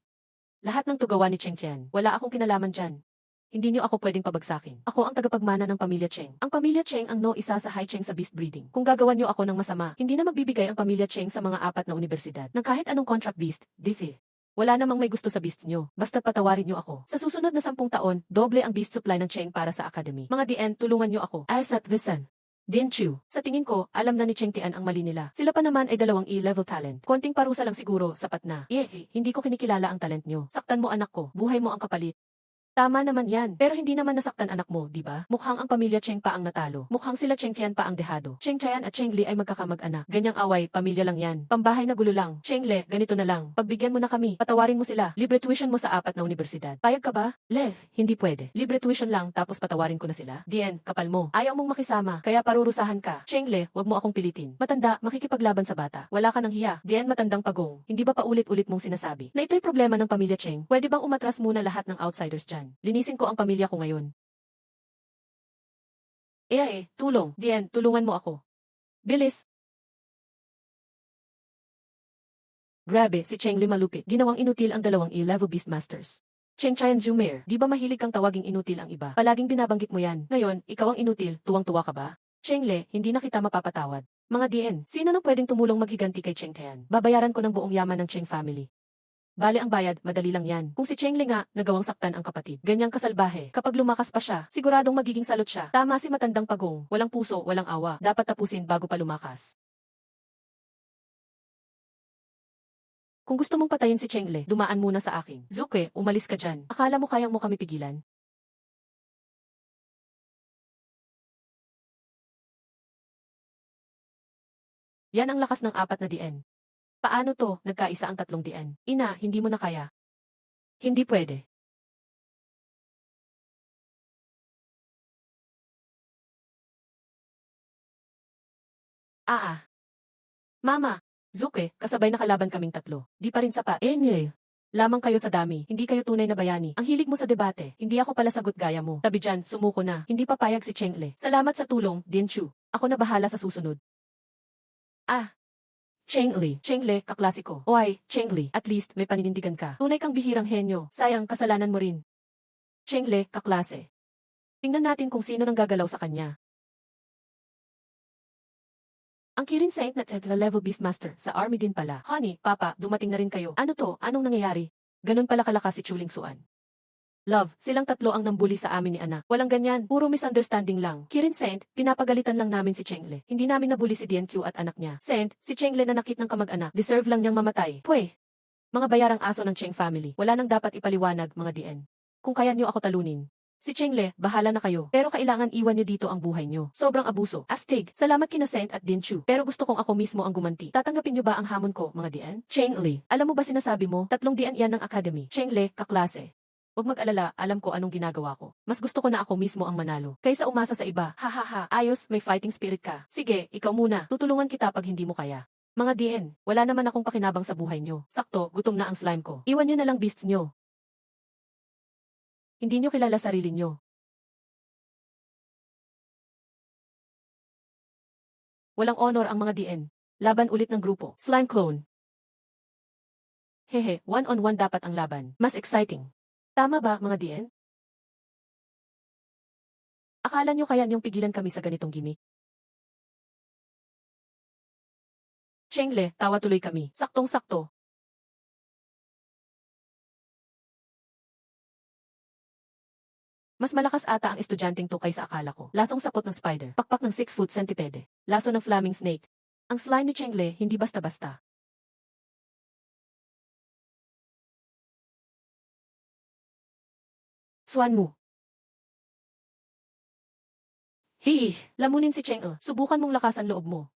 Lahat ng tugawa ni Cheng Tian. Wala akong kinalaman dyan. Hindi niyo ako pwedeng pabagsakin. Ako ang tagapagmana ng pamilya Cheng. Ang pamilya Cheng ang isa sa Haicheng sa beast breeding. Kung gagawan niyo ako ng masama, hindi na magbibigay ang pamilya Cheng sa mga 4 na universidad ng kahit anong contract beast, difi. Wala namang may gusto sa beast niyo. Basta patawarin niyo ako. Sa susunod na 10 taon, doble ang beast supply ng Cheng para sa academy. Mga DN, tulungan niyo ako. Asat Visan. Din Chu. Sa tingin ko, alam na ni Cheng Tian ang mali nila. Sila pa naman ay 2 E-level talent. Konting parusa lang siguro, sapat na. Hindi ko kinikilala ang talent nyo. Saktan mo anak ko, buhay mo ang kapalit. Tama naman yan. Pero hindi naman nasaktan anak mo, di ba? Mukhang ang pamilya Cheng pa ang natalo. Mukhang sila Cheng Tian pa ang dehado. Cheng Chayan at Cheng Li ay magkakamag-anak. Ganyang away, pamilya lang yan. Pambahay na gulo lang. Cheng Le, ganito na lang. Pagbigyan mo na kami. Patawarin mo sila. Libre tuition mo sa 4 na universidad. Payag ka ba? Lev, hindi pwede. Libre tuition lang tapos patawarin ko na sila. Dien, kapal mo. Ayaw mong makisama, kaya parurusahan ka. Cheng Le, wag mo akong pilitin. Matanda, makikipaglaban sa bata. Wala ka ng hiya. Dien, matandang pagong. Hindi ba paulit-ulit mong sinasabi na ito'y problema ng pamilya Cheng? Pwede bang umatras muna lahat ng outsiders dyan? Linisin ko ang pamilya ko ngayon. Tulong. Dien, tulungan mo ako. Bilis. Grabe, si Cheng Li malupit. Ginawang inutil ang 2 E-level Beastmasters. Cheng Chayan Zumair, di ba mahilig kang tawaging inutil ang iba? Palaging binabanggit mo yan. Ngayon, ikaw ang inutil, tuwang-tuwa ka ba? Cheng Le, hindi na kita mapapatawad. Mga DN, sino nang pwedeng tumulong maghiganti kay Cheng Tian? Babayaran ko ng buong yaman ng Cheng family. Bale ang bayad, madali lang yan. Kung si Cheng Li nga, nagawang saktan ang kapatid. Ganyang kasalbahe. Kapag lumakas pa siya, siguradong magiging salot siya. Tama si matandang pagong. Walang puso, walang awa. Dapat tapusin bago pa lumakas. Kung gusto mong patayin si Cheng Li, dumaan muna sa akin. Zuke, umalis ka dyan. Akala mo kayang mo kami pigilan? Yan ang lakas ng 4 na DN. Paano to, nagkaisa ang 3 DN? Ina, hindi mo na kaya. Hindi pwede. Ah. Mama, Zuke, kasabay na kalaban kaming 3. Di pa rin sapat. Lamang kayo sa dami, hindi kayo tunay na bayani. Ang hilig mo sa debate, hindi ako pala sagot gaya mo. Tabi dyan, sumuko na. Hindi papayag si Chengle. Salamat sa tulong, Dianchu. Ako na bahala sa susunod. Ah, Chengle, kaklasiko. Oy, Chengle, at least may paninindigan ka. Tunay kang bihirang henyo. Sayang, kasalanan mo rin. Chengle, kaklase. Tingnan natin kung sino nang gagalaw sa kanya. Ang Kirin Saint na level Beastmaster sa army din pala. Honey, Papa, dumating na rin kayo. Ano to? Anong nangyayari? Ganun pala kalakas si Chuling Suan. Love, silang 3 ang nambuli sa amin ni Ana. Walang ganyan, puro misunderstanding lang. Kirin Saint, pinapagalitan lang namin si Chengle. Hindi namin nabuli si DNQ at anak niya. Saint, si Chengle na nakit ng kamag-anak. Deserve lang niyang mamatay. Pwe! Mga bayarang aso ng Cheng family. Wala nang dapat ipaliwanag, mga DN. Kung kaya niyo ako talunin. Si Chengle, bahala na kayo. Pero kailangan iwan niyo dito ang buhay niyo. Sobrang abuso. Astig, salamat kina Saint at Dinchu. Pero gusto kong ako mismo ang gumanti. Tatanggapin niyo ba ang hamon ko, mga DN? Chengle, alam mo ba sinasabi mo? 3 DN yan ng academy. Chengle, kaklase. Huwag mag-alala, alam ko anong ginagawa ko. Mas gusto ko na ako mismo ang manalo. Kaysa umasa sa iba. Hahaha, ayos, may fighting spirit ka. Sige, ikaw muna. Tutulungan kita pag hindi mo kaya. Mga DN, wala naman akong pakinabang sa buhay niyo. Sakto, gutom na ang slime ko. Iwan niyo na lang beasts niyo. Hindi niyo kilala sarili niyo. Walang honor ang mga DN. Laban ulit ng grupo. Slime clone. Hehe, one-on-one dapat ang laban. Mas exciting. Tama ba, mga DN? Akala niyo kaya niyong pigilan kami sa ganitong gimmick? Chengle, tawa tuloy kami. Saktong-sakto. Mas malakas ata ang estudyanteng to kaysa akala ko. Lasong sapot ng spider. Pakpak ng 6-foot centipede. Laso ng flaming snake. Ang slime ni Chengle, hindi basta-basta. Swan mo. Hihi, lamunin si Chengle. Subukan mong lakasan loob mo.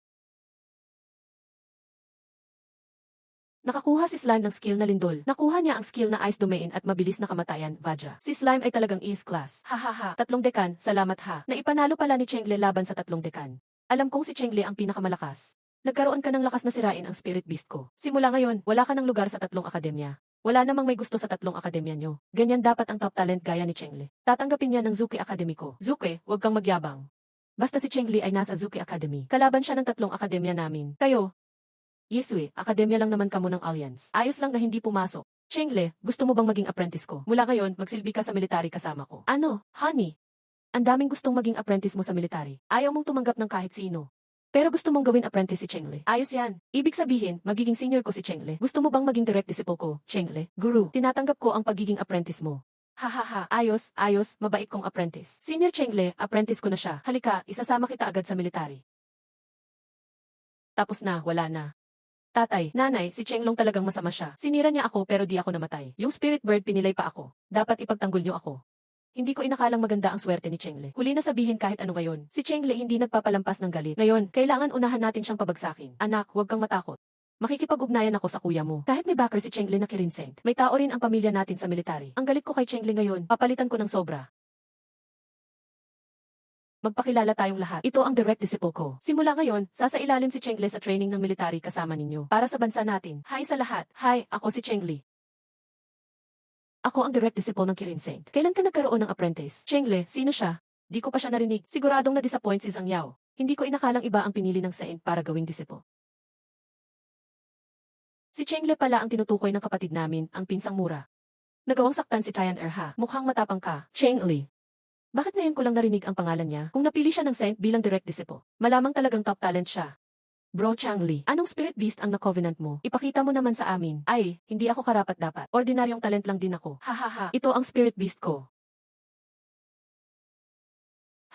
Nakakuha si Slime ng skill na lindol. Nakuha niya ang skill na Ice Domain at mabilis na kamatayan, Vajra. Si Slime ay talagang Ace Class. Hahaha, 3 dekan, salamat ha. Naipanalo pala ni Chengle laban sa 3 dekan. Alam kong si Chengle ang pinakamalakas. Nagkaroon ka ng lakas na sirain ang Spirit Beast ko. Simula ngayon, wala ka ng lugar sa 3 akademya. Wala namang may gusto sa 3 akademya nyo. Ganyan dapat ang top talent gaya ni Chengle. Tatanggapin niya ng Zuki Academy ko. Zuki, huwag kang magyabang. Basta si Chengle ay nasa Zuki Academy. Kalaban siya ng 3 akademya namin. Kayo, Yesue, akademya lang naman kamo ng Alliance. Ayos lang na hindi pumasok. Chengle, gusto mo bang maging apprentice ko? Mula ngayon, magsilbi ka sa military kasama ko. Ano, honey? Ang daming gustong maging apprentice mo sa military. Ayaw mong tumanggap ng kahit sino. Pero gusto mong gawin apprentice si Chengle. Ayos yan. Ibig sabihin, magiging senior ko si Chengle. Gusto mo bang maging direct disciple ko, Chengle? Guru, tinatanggap ko ang pagiging apprentice mo. Hahaha, ayos, mabait kong apprentice. Senior Chengle, apprentice ko na siya. Halika, isasama kita agad sa military. Tapos na, wala na. Tatay, nanay, si Chenglong talagang masama siya. Sinira niya ako pero di ako namatay. Yung spirit bird pinilay pa ako. Dapat ipagtanggol niyo ako. Hindi ko inakalang maganda ang swerte ni Chengle. Huli na sabihin kahit ano ngayon. Si Chengle hindi nagpapalampas ng galit. Ngayon, kailangan unahan natin siyang pabagsakin. Anak, huwag kang matakot. Makikipag-ugnayan ako sa kuya mo. Kahit may backer si Chengle na Kirin Saint, may tao rin ang pamilya natin sa military. Ang galit ko kay Chengle ngayon, papalitan ko ng sobra. Magpakilala tayong lahat. Ito ang direct disciple ko. Simula ngayon, sasailalim si Chengle sa training ng military kasama ninyo. Para sa bansa natin. Hi sa lahat. Hi, ako si Chengle. Ako ang direct disciple ng Kirin Saint. Kailan ka nagkaroon ng apprentice? Chengle, sino siya? Di ko pa siya narinig. Siguradong na-disappoint si Zhang Yao. Hindi ko inakalang iba ang pinili ng Saint para gawing disciple. Si Chengle pala ang tinutukoy ng kapatid namin, ang pinsang mura. Nagawang saktan si Tian Erha. Mukhang matapang ka. Chengle. Bakit ngayon ko lang narinig ang pangalan niya? Kung napili siya ng Saint bilang direct disciple, malamang talagang top talent siya. Bro Changli, anong spirit beast ang na-covenant mo? Ipakita mo naman sa amin. Ay, hindi ako karapat-dapat. Ordinaryong talent lang din ako. Hahaha, ito ang spirit beast ko.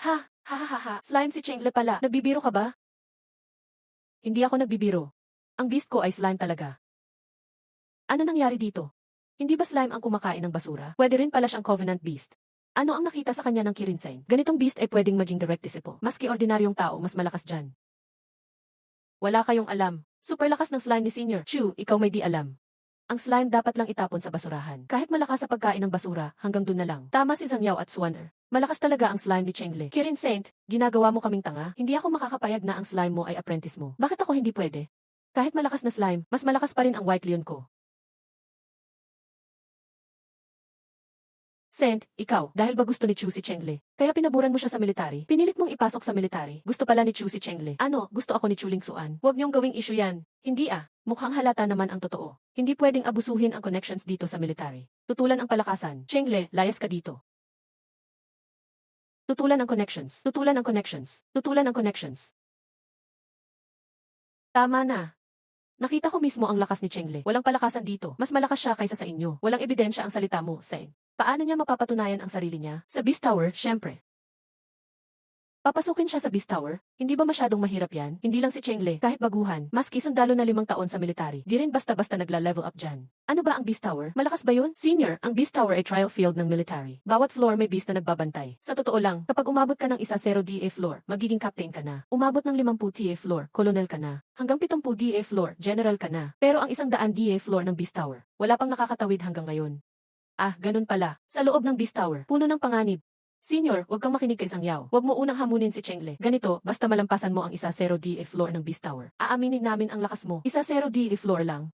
Ha, slime si Chengle pala. Nagbibiro ka ba? Hindi ako nagbibiro. Ang beast ko ay slime talaga. Ano nangyari dito? Hindi ba slime ang kumakain ng basura? Pwede rin pala siyang covenant beast. Ano ang nakita sa kanya ng Kirin Saint? Ganitong beast ay pwedeng maging direct disciple. Maski ordinaryong tao, mas malakas dyan. Wala kayong alam. Super lakas ng slime ni Senior. Chu, ikaw may di alam. Ang slime dapat lang itapon sa basurahan. Kahit malakas sa pagkain ng basura, hanggang dun na lang. Tama si Zhang Yao at Swanner. Malakas talaga ang slime ni Chengle. Kirin Saint, ginagawa mo kaming tanga. Hindi ako makakapayag na ang slime mo ay apprentice mo. Bakit ako hindi pwede? Kahit malakas na slime, mas malakas pa rin ang White Leon ko. Saint, ikaw, dahil ba gusto ni Chu si Chengle? Kaya pinaburan mo siya sa military? Pinilit mong ipasok sa military? Gusto pala ni Chu si Chengle? Ano, gusto ako ni Chu Lingsuan? Huwag niyong gawing issue yan. Hindi mukhang halata naman ang totoo. Hindi pwedeng abusuhin ang connections dito sa military. Tutulan ang palakasan. Chengle, layas ka dito. Tutulan ang connections. Tutulan ang connections. Tutulan ang connections. Tama na. Nakita ko mismo ang lakas ni Chengle. Walang palakasan dito. Mas malakas siya kaysa sa inyo. Walang ebidensya ang salita mo, Saint. Paano niya mapapatunayan ang sarili niya? Sa Beast Tower, syempre. Papasukin siya sa Beast Tower? Hindi ba masyadong mahirap yan? Hindi lang si Chengle, kahit baguhan, maski sundalo na 5 taon sa military, di rin basta-basta nagla-level up dyan. Ano ba ang Beast Tower? Malakas ba yun? Senior, ang Beast Tower ay trial field ng military. Bawat floor may beast na nagbabantay. Sa totoo lang, kapag umabot ka ng 10 DA floor, magiging captain ka na. Umabot ng 50 TA floor, colonel ka na. Hanggang 70 DA floor, general ka na. Pero ang 100 DA floor ng Beast Tower, wala pang nakakatawid hanggang ngayon. Ganun pala. Sa loob ng Beast Tower, puno ng panganib. Senior, huwag kang makinig kay Zhang Yao. Huwag mo unang hamunin si Chengle. Ganito, basta malampasan mo ang 10 DA floor ng Beast Tower. Aaminin namin ang lakas mo. 10 DA floor lang.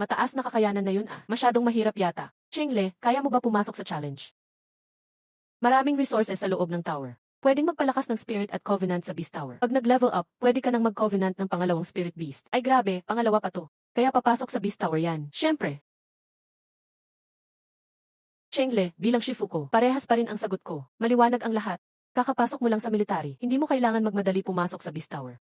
Mataas na kakayanan na yun Masyadong mahirap yata. Chengle, kaya mo ba pumasok sa challenge? Maraming resources sa loob ng tower. Pwedeng magpalakas ng spirit at covenant sa Beast Tower. Pag nag-level up, pwede ka nang mag-covenant ng pangalawang spirit beast. Ay grabe, pangalawa pa to. Kaya papasok sa Beast Tower yan. Syempre. Chengle, bilang Shifu ko, parehas pa rin ang sagot ko. Maliwanag ang lahat. Kakapasok mo lang sa military, hindi mo kailangan magmadali pumasok sa Beast Tower.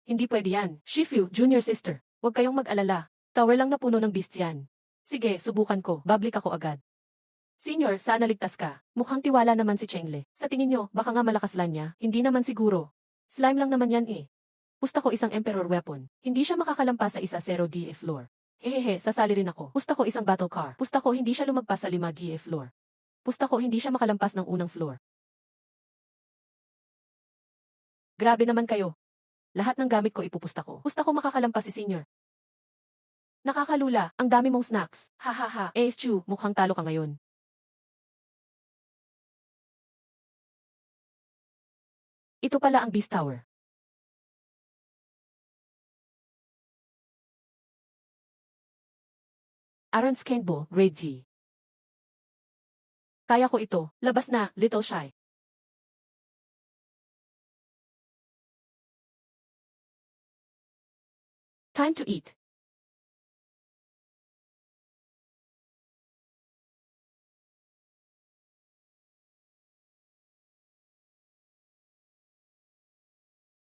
Hindi pwede yan. Shifu, junior sister. Huwag kayong mag-alala. Tower lang na puno ng beasts yan. Sige, subukan ko. Bablik ako agad. Senior, sana ligtas ka. Mukhang tiwala naman si Chengle. Sa tingin nyo, baka nga malakas lang niya? Hindi naman siguro. Slime lang naman yan Pusta ko isang Emperor weapon. Hindi siya makakalampas sa 10 DA floor. Hehehe, sasali rin ako. Pusta ko isang battle car. Pusta ko hindi siya lumagpas sa 5 DA floor. Pusta ko hindi siya makalampas ng unang floor. Grabe naman kayo. Lahat ng gamit ko ipupusta ko. Pusta ko makakalampas si Senior. Nakakalula, ang dami mong snacks. Hahaha, Chu, mukhang talo ka ngayon. Ito pala ang Beast Tower. Aaron's Cannonball, Grade T. Kaya ko ito. Labas na, Little Shy. Time to eat.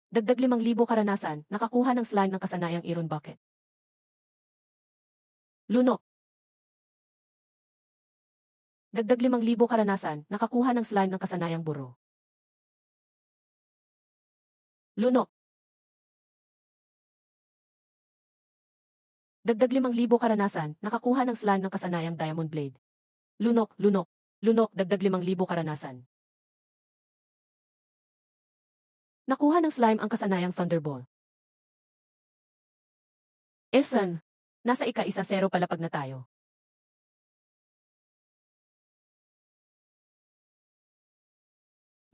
Dagdag 5,000 karanasan, nakakuha ng slime ng kasanayang Iron Bucket. Lunok. Dagdag 5,000 karanasan, nakakuha ng slime ng kasanayang buro. Lunok. Dagdag 5,000 karanasan, nakakuha ng slime ng kasanayang Diamond Blade. Lunok, lunok, lunok, dagdag 5,000 karanasan. Nakuha ng slime ang kasanayang Thunderball. Esan, nasa ika-1-0 palapag na tayo.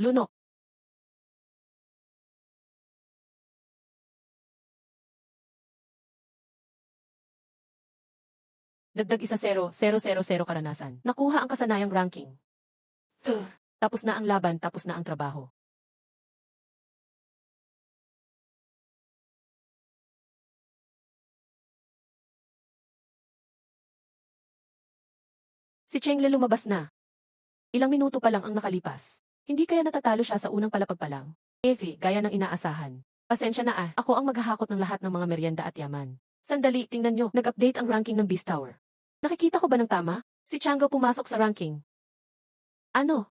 Lunok. Dagdag 1-0, 0-0-0 karanasan. Nakuha ang kasanayang ranking. Tapos na ang laban, tapos na ang trabaho. Si Chengle lumabas na. Ilang minuto pa lang ang nakalipas. Hindi kaya natatalo siya sa unang palapag pa lang? Gaya ng inaasahan. Pasensya na ako ang maghahakot ng lahat ng mga merienda at yaman. Sandali, tingnan nyo, nag-update ang ranking ng Beast Tower. Nakikita ko ba ng tama? Si Chango pumasok sa ranking. Ano?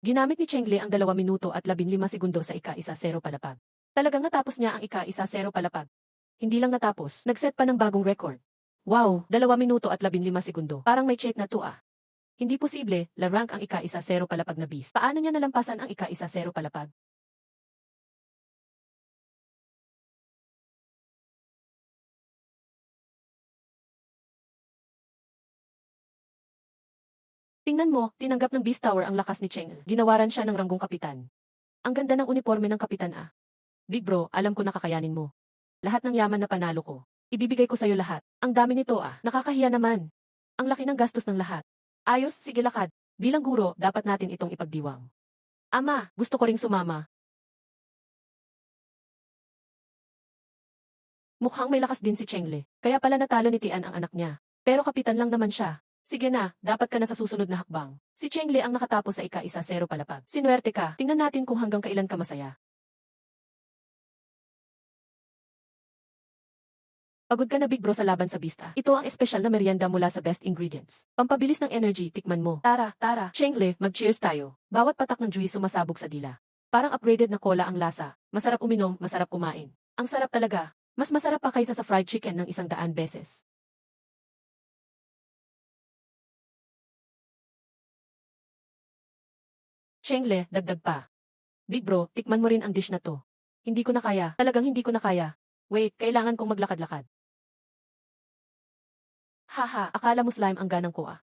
Ginamit ni Chengle ang 2 minuto at 15 segundo sa ika-1-0 palapag. Talagang natapos niya ang ika-1-0 palapag. Hindi lang natapos, nag-set pa ng bagong record. Wow, 2 minuto at 15 segundo. Parang may cheat na to Hindi posible, la-rank ang ika-1-0 palapag na beast. Paano niya nalampasan ang ika-1-0 palapag? Tingnan mo, tinanggap ng Beast Tower ang lakas ni Cheng. Ginawaran siya ng ranggong kapitan. Ang ganda ng uniforme ng kapitan ah. Big bro, alam ko na kakayanin mo. Lahat ng yaman na panalo ko. Ibibigay ko sa'yo lahat. Ang dami nito ah, nakakahiya naman. Ang laki ng gastos ng lahat. Ayos, sige lakad. Bilang guro, dapat natin itong ipagdiwang. Ama, gusto ko ring sumama. Mukhang may lakas din si Chengle. Kaya pala natalo ni Tian ang anak niya. Pero kapitan lang naman siya. Sige na, dapat ka na sa susunod na hakbang. Si Chengle ang nakatapos sa ika-1-0 palapag. Sinuwerte ka, tingnan natin kung hanggang kailan ka masaya. Pagod ka na big bro sa laban sa Bista. Ito ang espesyal na merienda mula sa Best Ingredients. Pampabilis ng energy, tikman mo. Tara, Chengle, mag-cheers tayo. Bawat patak ng juice sumasabog sa dila. Parang upgraded na cola ang lasa. Masarap uminom, masarap kumain. Ang sarap talaga. Mas masarap pa kaysa sa fried chicken ng 100 beses. Chengle, dagdag pa. Big bro, tikman mo rin ang dish na to. Hindi ko na kaya. Talagang hindi ko na kaya. Wait, kailangan kong maglakad-lakad. Haha, akala mo slime ang ganang ko ah.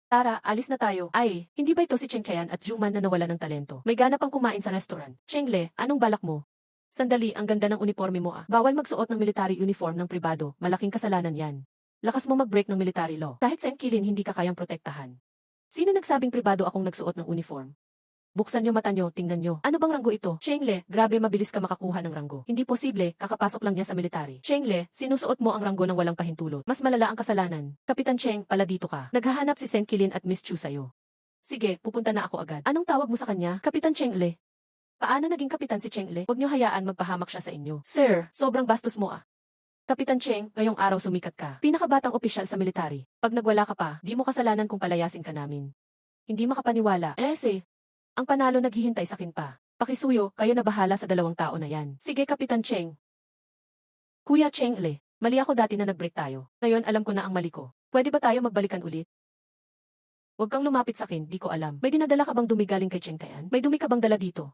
Tara, alis na tayo. Ay, hindi ba ito si Cheng Chayan at Zuman na nawala ng talento? May gana pang kumain sa restaurant. Chengle, anong balak mo? Sandali, ang ganda ng uniforme mo ah. Bawal magsuot ng military uniform ng pribado. Malaking kasalanan yan. Lakas mo mag-break ng military law. Kahit sa Kilin hindi ka kayang protektahan. Sino nagsabing pribado akong nagsuot ng uniform? Buksan niyo mata niyo, tingnan niyo. Ano bang ranggo ito? Chengle, grabe mabilis ka makakuha ng ranggo. Hindi posible, kakapasok lang niya sa military. Chengle, sinusuot mo ang ranggo ng walang pahintulot. Mas malala ang kasalanan. Kapitan Cheng, pala dito ka. Naghahanap si Sen Kilin at Miss Chu sa'yo. Sige, pupunta na ako agad. Anong tawag mo sa kanya? Kapitan Chengle. Paano naging kapitan si Chengle? Huwag niyo hayaan magpahamak siya sa inyo. Sir, sobrang bastos mo ah. Kapitan Cheng, ngayong araw sumikat ka. Pinakabatang opisyal sa military. Pag nagwala ka pa, di mo kasalanan kung palayasin ka namin. Hindi makapaniwala. Ang panalo naghihintay sa akin pa. Pakisuyo, kayo na bahala sa 2 tao na yan. Sige Kapitan Cheng. Kuya Chengle, mali ako dati na nag-break tayo. Ngayon alam ko na ang mali ko. Pwede ba tayo magbalikan ulit? Huwag kang lumapit sa akin, di ko alam. May dinadala ka bang dumi galing kay Cheng Tayan? May dumi ka bang dala dito?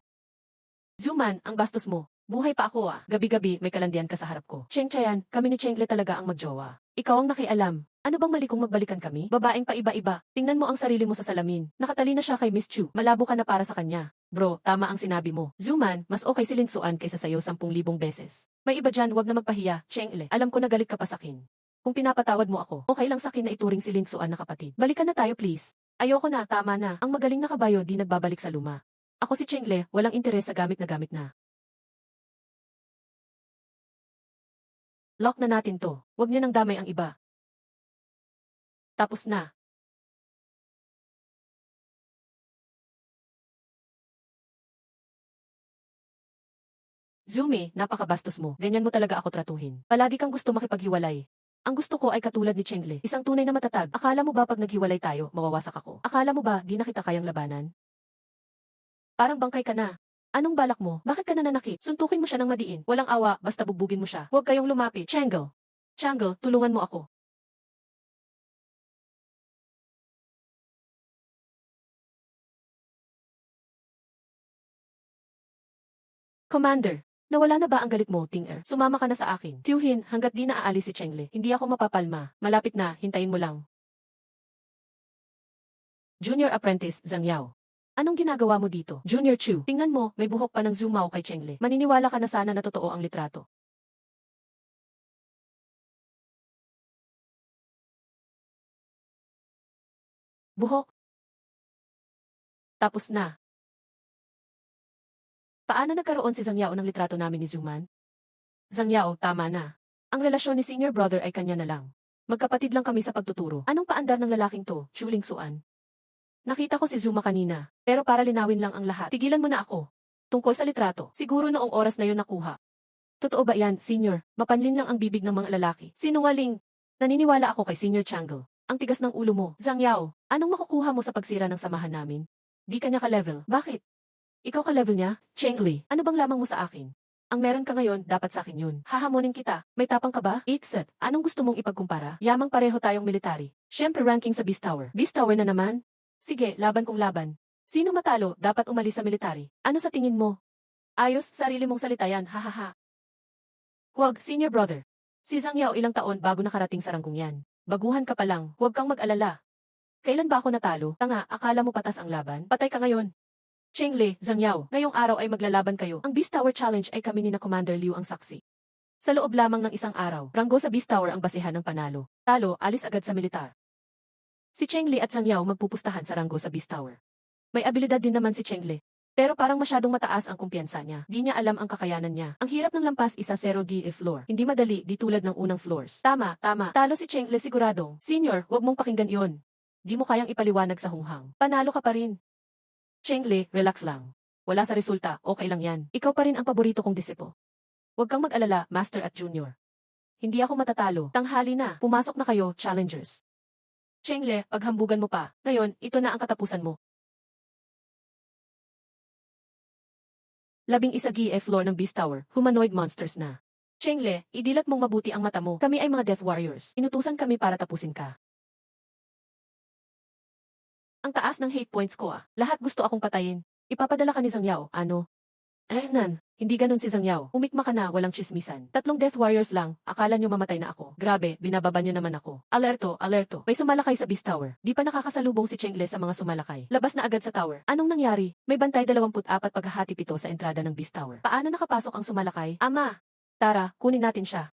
Zuman, ang bastos mo. Buhay pa ako ah. Gabi-gabi may kalandian ka sa harap ko. Cheng Chayan, kami ni Chengle talaga ang magjowa. Ikaw ang nakialam. Ano bang mali kung magbalikan kami? Babaeng pa iba-iba. Tingnan mo ang sarili mo sa salamin. Nakatalina siya kay Miss Chu. Malabo ka na para sa kanya. Bro, tama ang sinabi mo. Zuman, mas okay si Linsuan kaysa sayo 10,000 beses. May iba dyan, wag na magpahiya. Chengle, alam ko na galit ka pa sa akin. Kung pinapatawad mo ako, okay lang sa akin na ituring si Linsuan na kapatid. Balikan na tayo please. Ayoko na, tama na. Ang magaling na kabayo di nagbabalik sa luma. Ako si Chengle, walang interes sa gamit na. Lock na natin to. Huwag niyo nang damay ang iba. Tapos na. Zumi, napakabastos mo. Ganyan mo talaga ako tratuhin. Palagi kang gusto makipaghiwalay. Ang gusto ko ay katulad ni Chengle. Isang tunay na matatag. Akala mo ba pag naghiwalay tayo, mawawasak ako? Akala mo ba di na kita kayang labanan? Parang bangkay ka na. Anong balak mo? Bakit ka nananakit? Suntukin mo siya ng madiin. Walang awa, basta bugbugin mo siya. Huwag kayong lumapit. Changle, tulungan mo ako. Commander, nawala na ba ang galit mo, Ting-er? Sumama ka na sa akin. Tiyuhin, hanggat di na aalis si Chengle, hindi ako mapapalma. Malapit na, hintayin mo lang. Junior Apprentice, Zhang Yao. Anong ginagawa mo dito? Junior Chu, tingnan mo, may buhok pa ng Zumao kay Chengle. Maniniwala ka na sana na totoo ang litrato. Buhok. Tapos na. Paano nagkaroon si Zhang Yao ng litrato namin ni Zuman? Zhang Yao, tama na. Ang relasyon ni senior brother ay kanya na lang. Magkapatid lang kami sa pagtuturo. Anong paandar ng lalaking to, Chuling Suan? Nakita ko si Zuma kanina, pero para linawin lang ang lahat, tigilan mo na ako. Tungkol sa litrato, siguro noong oras na yon nakuha. Totoo ba yan, senior? Mapanlin lang ang bibig ng mga lalaki. Sinungaling. Naniniwala ako kay Senior Changle. Ang tigas ng ulo mo. Zhang Yao, anong makukuha mo sa pagsira ng samahan namin? Di ka niya ka-level. Bakit? Ikaw ka-level niya? Chengli, ano bang lamang mo sa akin? Ang meron ka ngayon, dapat sa akin yun. Hahamonin kita. May tapang ka ba? Itset, anong gusto mong ipagkumpara? Yamang pareho tayong military. Siyempre ranking sa Beast Tower. Beast Tower na naman? Sige, laban kung laban. Sino matalo, dapat umalis sa military. Ano sa tingin mo? Ayos, sarili mong salita yan, hahaha. Huwag, senior brother. Si Zhang Yao ilang taon bago nakarating sa ranggong yan. Baguhan ka pa lang, huwag kang mag-alala. Kailan ba ako natalo? Tanga, akala mo patas ang laban? Patay ka ngayon. Chengle, Zhang Yao, ngayong araw ay maglalaban kayo. Ang Beast Tower Challenge ay kami ni na Commander Liu ang saksi. Sa loob lamang ng isang araw, ranggo sa Beast Tower ang basihan ng panalo. Talo, alis agad sa militar. Si Chengli at Zhang Yao magpupustahan sa ranggo sa Beast Tower. May abilidad din naman si Chengle. Pero parang masyadong mataas ang kumpiyansa niya. Di niya alam ang kakayanan niya. Ang hirap ng lampas isa 0 floor. Hindi madali, di tulad ng unang floors. Tama. Talo si Chengle siguradong. Senior, huwag mong pakinggan iyon. Di mo kayang ipaliwanag sa hunghang. Panalo ka pa rin. Chengle, relax lang. Wala sa resulta, okay lang yan. Ikaw pa rin ang paborito kong disipo. Huwag kang mag-alala, Master at Junior. Hindi ako matatalo. Tanghali na. Pumasok na kayo, challengers. Chengle, paghambugan mo pa. Ngayon, ito na ang katapusan mo. 11 GF floor ng Beast Tower, humanoid monsters na. Chengle, idilat mong mabuti ang mata mo. Kami ay mga Death Warriors. Inutusan kami para tapusin ka. Ang taas ng hate points ko ah. Lahat gusto akong patayin. Ipapadala ka ni Zhang Yao, ano? Nan, hindi ganun si Zhang Yao. Umikma ka na, walang chismisan. 3 Death Warriors lang, akala nyo mamatay na ako. Grabe, binababa nyo naman ako. Alerto. May sumalakay sa Beast Tower. Di pa nakakasalubong si Chengle sa mga sumalakay. Labas na agad sa tower. Anong nangyari? May bantay 24 paghahati 7 sa entrada ng Beast Tower. Paano nakapasok ang sumalakay? Ama! Tara, kunin natin siya.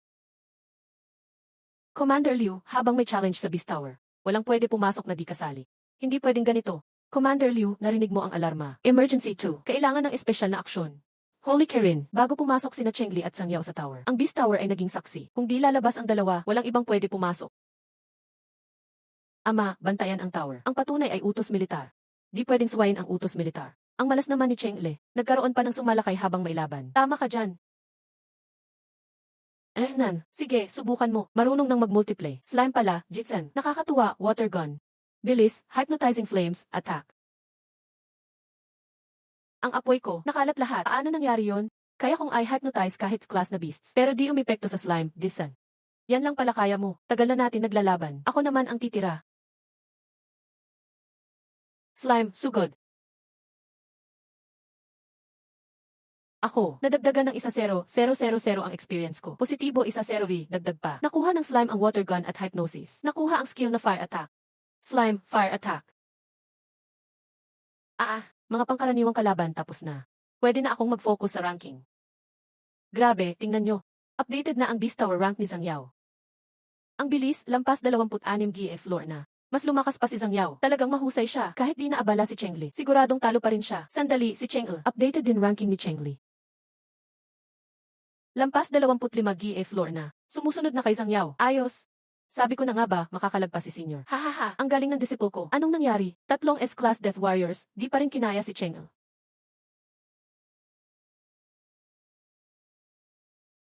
Commander Liu, habang may challenge sa Beast Tower, walang pwede pumasok na di kasali. Hindi pwedeng ganito. Commander Liu, narinig mo ang alarma. Emergency 2. Kailangan ng espesyal na aksyon. Holy Kirin, bago pumasok sina Chengli at Zhang Yao sa tower, ang Beast Tower ay naging saksi. Kung di lalabas ang dalawa, walang ibang pwede pumasok. Ama, bantayan ang tower. Ang patunay ay utos militar. Di pwedeng suwayin ang utos militar. Ang malas naman ni Chengle. Nagkaroon pa ng sumalakay habang may laban. Tama ka dyan. Nan, sige, subukan mo. Marunong nang mag-multiply. Slime pala, Jitsen. Nakakatuwa, water gun. Bilis, hypnotizing flames, attack. Ang apoy ko, nakalat lahat. Paano nangyari yon? Kaya kong i-hypnotize kahit class na beasts. Pero di umepekto sa slime, Jitsen. Yan lang pala kaya mo. Tagal na natin naglalaban. Ako naman ang titira. Slime, sugod. Ako, nadagdagan ng 1-0, 0-0-0 ang experience ko. Positibo 1-0 dagdag pa. Nakuha ng slime ang water gun at hypnosis. Nakuha ang skill na fire attack. Slime, fire attack. Mga pangkaraniwang kalaban tapos na. Pwede na akong mag-focus sa ranking. Grabe, tingnan nyo. Updated na ang Beast Tower rank ni Zhang Yao. Ang bilis, lampas 26 GF floor na. Mas lumakas pa si Zhang Yao. Talagang mahusay siya. Kahit di naabala si Chengli, siguradong talo pa rin siya. Sandali, si Chengli. Updated din ranking ni Chengli. Lampas 25 GF floor na. Sumusunod na kay Zhang Yao. Ayos. Sabi ko na nga ba, makakalagpas si Senior. Hahaha, ang galing ng disciple ko. Anong nangyari? 3 S-Class Death Warriors, di pa rin kinaya si Chengli.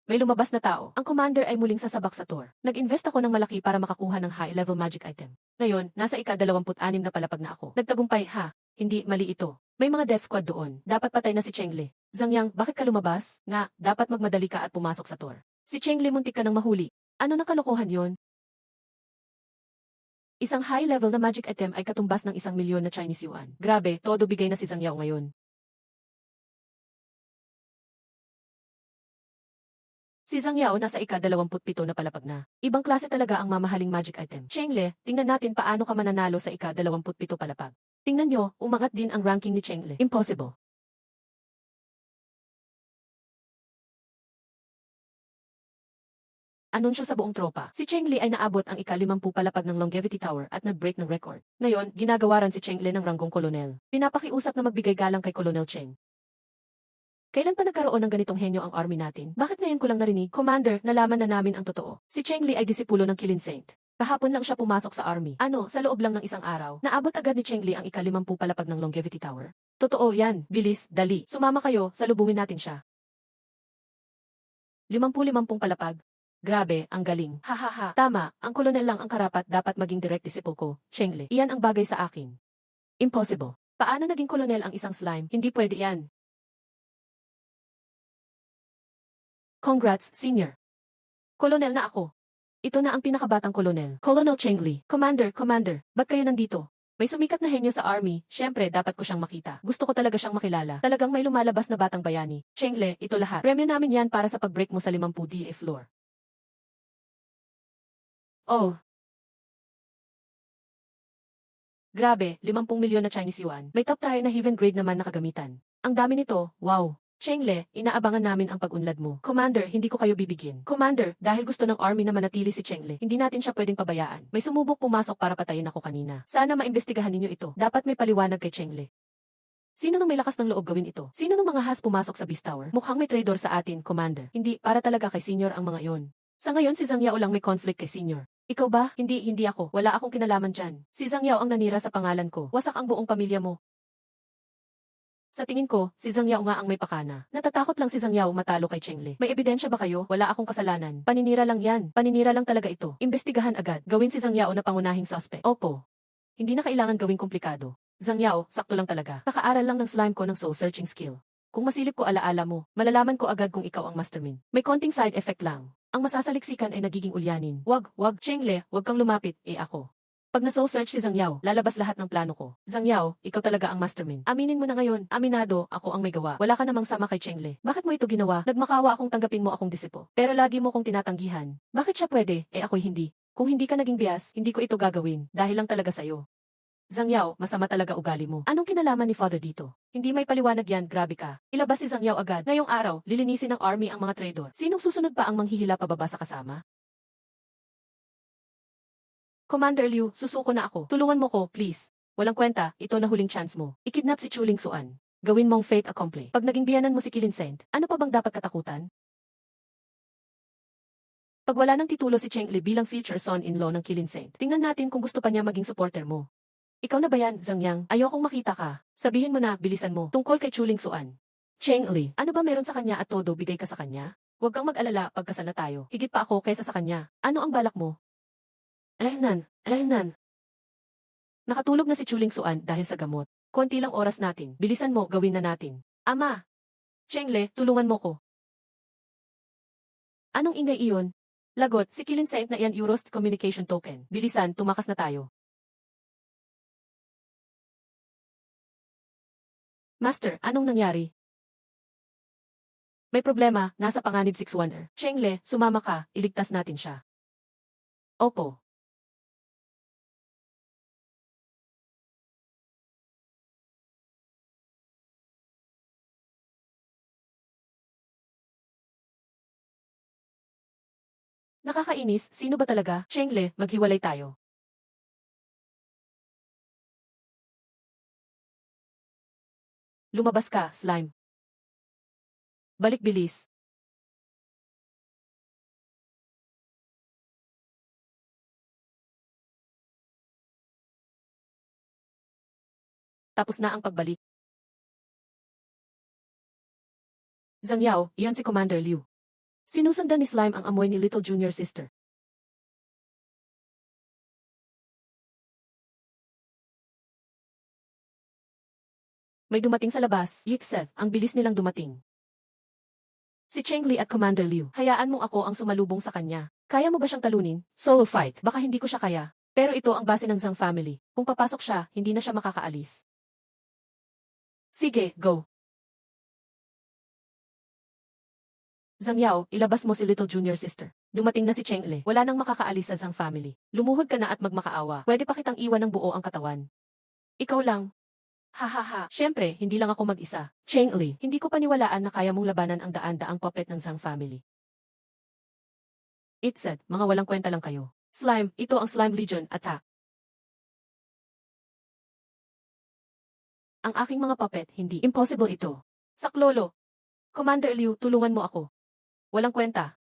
May lumabas na tao. Ang commander ay muling sasabak sa tour. Nag-invest ako ng malaki para makakuha ng high-level magic item. Ngayon, nasa ika-26 na palapag na ako. Nagtagumpay ha. Hindi, mali ito. May mga death squad doon. Dapat patay na si Chengli. Zhang Yang, bakit ka lumabas? Nga, dapat magmadali ka at pumasok sa tour. Si Chengli muntik ka nang mahuli. Ano na kalokohan yon? Isang high-level na magic item ay katumbas ng 1,000,000 na Chinese yuan. Grabe, todo bigay na si Zhang Yao ngayon. Si Zhang Yao nasa ika-27 na palapag na. Ibang klase talaga ang mamahaling magic item. Chengle, tingnan natin paano ka mananalo sa ika-27 palapag. Tingnan nyo, umangat din ang ranking ni Chengle. Impossible. Anunsyo sa buong tropa. Si Chengli ay naabot ang ika-50 palapag ng Longevity Tower at nag-break ng record. Ngayon, ginagawaran si Chengli ng ranggong kolonel. Pinapakiusap na magbigay galang kay Colonel Cheng. Kailan pa nagkaroon ng ganitong henyo ang army natin? Bakit ngayon ko lang narinig? Commander, nalaman na namin ang totoo. Si Chengli ay disipulo ng Kilin Saint. Kahapon lang siya pumasok sa army. Sa loob lang ng isang araw. Naabot agad ni Chengli ang ika-50 palapag ng Longevity Tower. Totoo yan. Bilis, dali. Sumama kayo, salubungin natin siya. 50 palapag. Grabe, ang galing. Hahaha. Tama, ang kolonel lang ang karapat dapat maging direct disciple ko, Chengli. Iyan ang bagay sa akin. Impossible. Paano naging kolonel ang isang slime? Hindi pwede yan. Congrats, senior. Kolonel na ako. Ito na ang pinakabatang kolonel. Colonel Chengli. Commander, ba't kayo nandito? May sumikat na henyo sa army, syempre dapat ko siyang makita. Gusto ko talaga siyang makilala. Talagang may lumalabas na batang bayani. Chengli, ito lahat. Premyo namin yan para sa pag-break mo sa 50 DA floor. Oh, Grabe, 50 milyon na Chinese yuan. May top tier na heaven grade naman na kagamitan. Ang dami nito, wow. Chengle, inaabangan namin ang pag-unlad mo. Commander, hindi ko kayo bibigyan. Commander, dahil gusto ng army na manatili si Chengle, hindi natin siya pwedeng pabayaan. May sumubok pumasok para patayin ako kanina. Sana maimbestigahan ninyo ito. Dapat may paliwanag kay Chengle. Sino nang may lakas ng loob gawin ito? Sino nang mga has pumasok sa Beast Tower? Mukhang may traitor sa atin, Commander. Hindi, para talaga kay Senior ang mga yon. Sa ngayon si Zhang Yao lang may conflict kay Senior. Ikaw ba? Hindi ako. Wala akong kinalaman dyan. Si Zhang Yao ang nanira sa pangalan ko. Wasak ang buong pamilya mo. Sa tingin ko, si Zhang Yao nga ang may pakana. Natatakot lang si Zhang Yao matalo kay Chengle. May ebidensya ba kayo? Wala akong kasalanan. Paninira lang yan. Paninira lang talaga ito. Imbestigahan agad. Gawin si Zhang Yao na pangunahing suspect. Opo. Hindi na kailangan gawing komplikado. Zhang Yao, sakto lang talaga. Kakaaral lang ng slime ko ng soul searching skill. Kung masilip ko alaala mo, malalaman ko agad kung ikaw ang mastermind. May konting side effect lang. Ang masasaliksikan ay nagiging ulyanin. Wag, Chengle, wag kang lumapit, ako. Pag na-soul search si Zhang Yao, lalabas lahat ng plano ko. Zhang Yao, ikaw talaga ang mastermind. Aminin mo na ngayon, aminado, ako ang may gawa. Wala ka namang sama kay Chengle. Bakit mo ito ginawa? Nagmakawa akong tanggapin mo akong disipo. Pero lagi mo kong tinatanggihan. Bakit siya pwede, ako'y hindi? Kung hindi ka naging bias, hindi ko ito gagawin, dahil lang talaga sa'yo. Zhang Yao, masama talaga ugali mo. Anong kinalaman ni Father dito? Hindi may paliwanag yan, grabe ka. Ilabas si Zhang Yao agad. Ngayong araw, lilinisin ng army ang mga traitor. Sinong susunod pa ang manghihila pababa sa kasama? Commander Liu, susuko na ako. Tulungan mo ko, please. Walang kwenta, ito na huling chance mo. Ikidnap si Chuling Suan. Gawin mong fait accompli. Pag naging biyanan mo si Kilin Saint, ano pa bang dapat katakutan? Pag wala ng titulo si Cheng Li bilang future son-in-law ng Kilin Saint, tingnan natin kung gusto pa niya maging supporter mo. Ikaw na ba yan, Zhang Yang? Ayokong makita ka. Sabihin mo na, bilisan mo. Tungkol kay Chuling Suan. Cheng Li, ano ba meron sa kanya at todo bigay ka sa kanya? Huwag kang mag-alala pagkasal na tayo. Higit pa ako kaysa sa kanya. Ano ang balak mo? Alahnan. Nakatulog na si Chuling Suan dahil sa gamot. Konti lang oras natin. Bilisan mo, gawin na natin. Ama! Cheng Li, tulungan mo ko. Anong ingay iyon? Lagot, si Kilin Saint na iyan Euros Communication Token. Bilisan, tumakas na tayo. Master, anong nangyari? May problema, nasa panganib 6-1er. Cheng Li, sumama ka, iligtas natin siya. Opo. Nakakainis, sino ba talaga? Cheng Li, maghiwalay tayo. Lumabas ka, slime. Balik bilis. Tapos na ang pagbalik. Zhang Yao, iyon si Commander Liu. Sinusundan ni Slime ang amoy ni Little Junior Sister. May dumating sa labas, Yixet, ang bilis nilang dumating. Si Cheng Li at Commander Liu, hayaan mong ako ang sumalubong sa kanya. Kaya mo ba siyang talunin? Solo fight, baka hindi ko siya kaya. Pero ito ang base ng Zhang family. Kung papasok siya, hindi na siya makakaalis. Sige, go. Zhang Yao, ilabas mo si Little Junior Sister. Dumating na si Cheng Li. Wala nang makakaalis sa Zhang family. Lumuhod ka na at magmakaawa. Pwede pa kitang iwan ng buo ang katawan. Ikaw lang. Hahaha, syempre, hindi lang ako mag-isa. Cheng Li, hindi ko paniwalaan na kaya mong labanan ang daan-daang puppet ng Zhang family. It said, mga walang kwenta lang kayo. Slime, ito ang Slime Legion attack. Ang aking mga puppet, hindi. Impossible ito. Saklolo. Commander Liu, tulungan mo ako. Walang kwenta.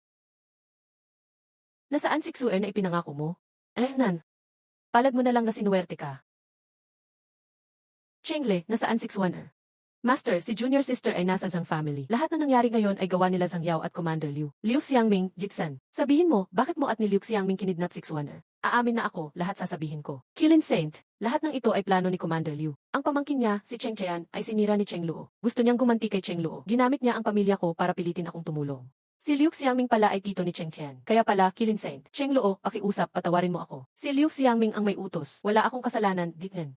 Nasaan si Xuer na ipinangako mo? Nan. Palad mo na lang na sinuwerte ka. Cheng Li, nasaan 6-1er? Master, si Junior Sister ay nasa Zhang family. Lahat na nangyari ngayon ay gawa nila Zhang Yao at Commander Liu. Liu Xiangming, Jixan. Sabihin mo, bakit mo at ni Liu Xiangming kinidnap 6-1er? Aamin na ako, lahat sasabihin ko. Kilin Saint, lahat ng ito ay plano ni Commander Liu. Ang pamangkin niya, si Cheng Chean, ay sinira ni Cheng Luo. Gusto niyang gumanti kay Cheng Luo. Ginamit niya ang pamilya ko para pilitin akong tumulong. Si Liu Xiangming pala ay tito ni Cheng Qian. Kaya pala, Kilin Saint. Cheng Luo, pakiusap, patawarin mo ako. Si Liu Xiangming ang may utos. Wala akong kasalanan, Ditnen.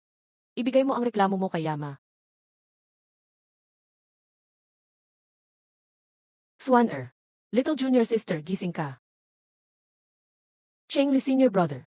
Ibigay mo ang reklamo mo kay Yama. Xuaner. Little Junior Sister, gising ka. Cheng Li Senior Brother.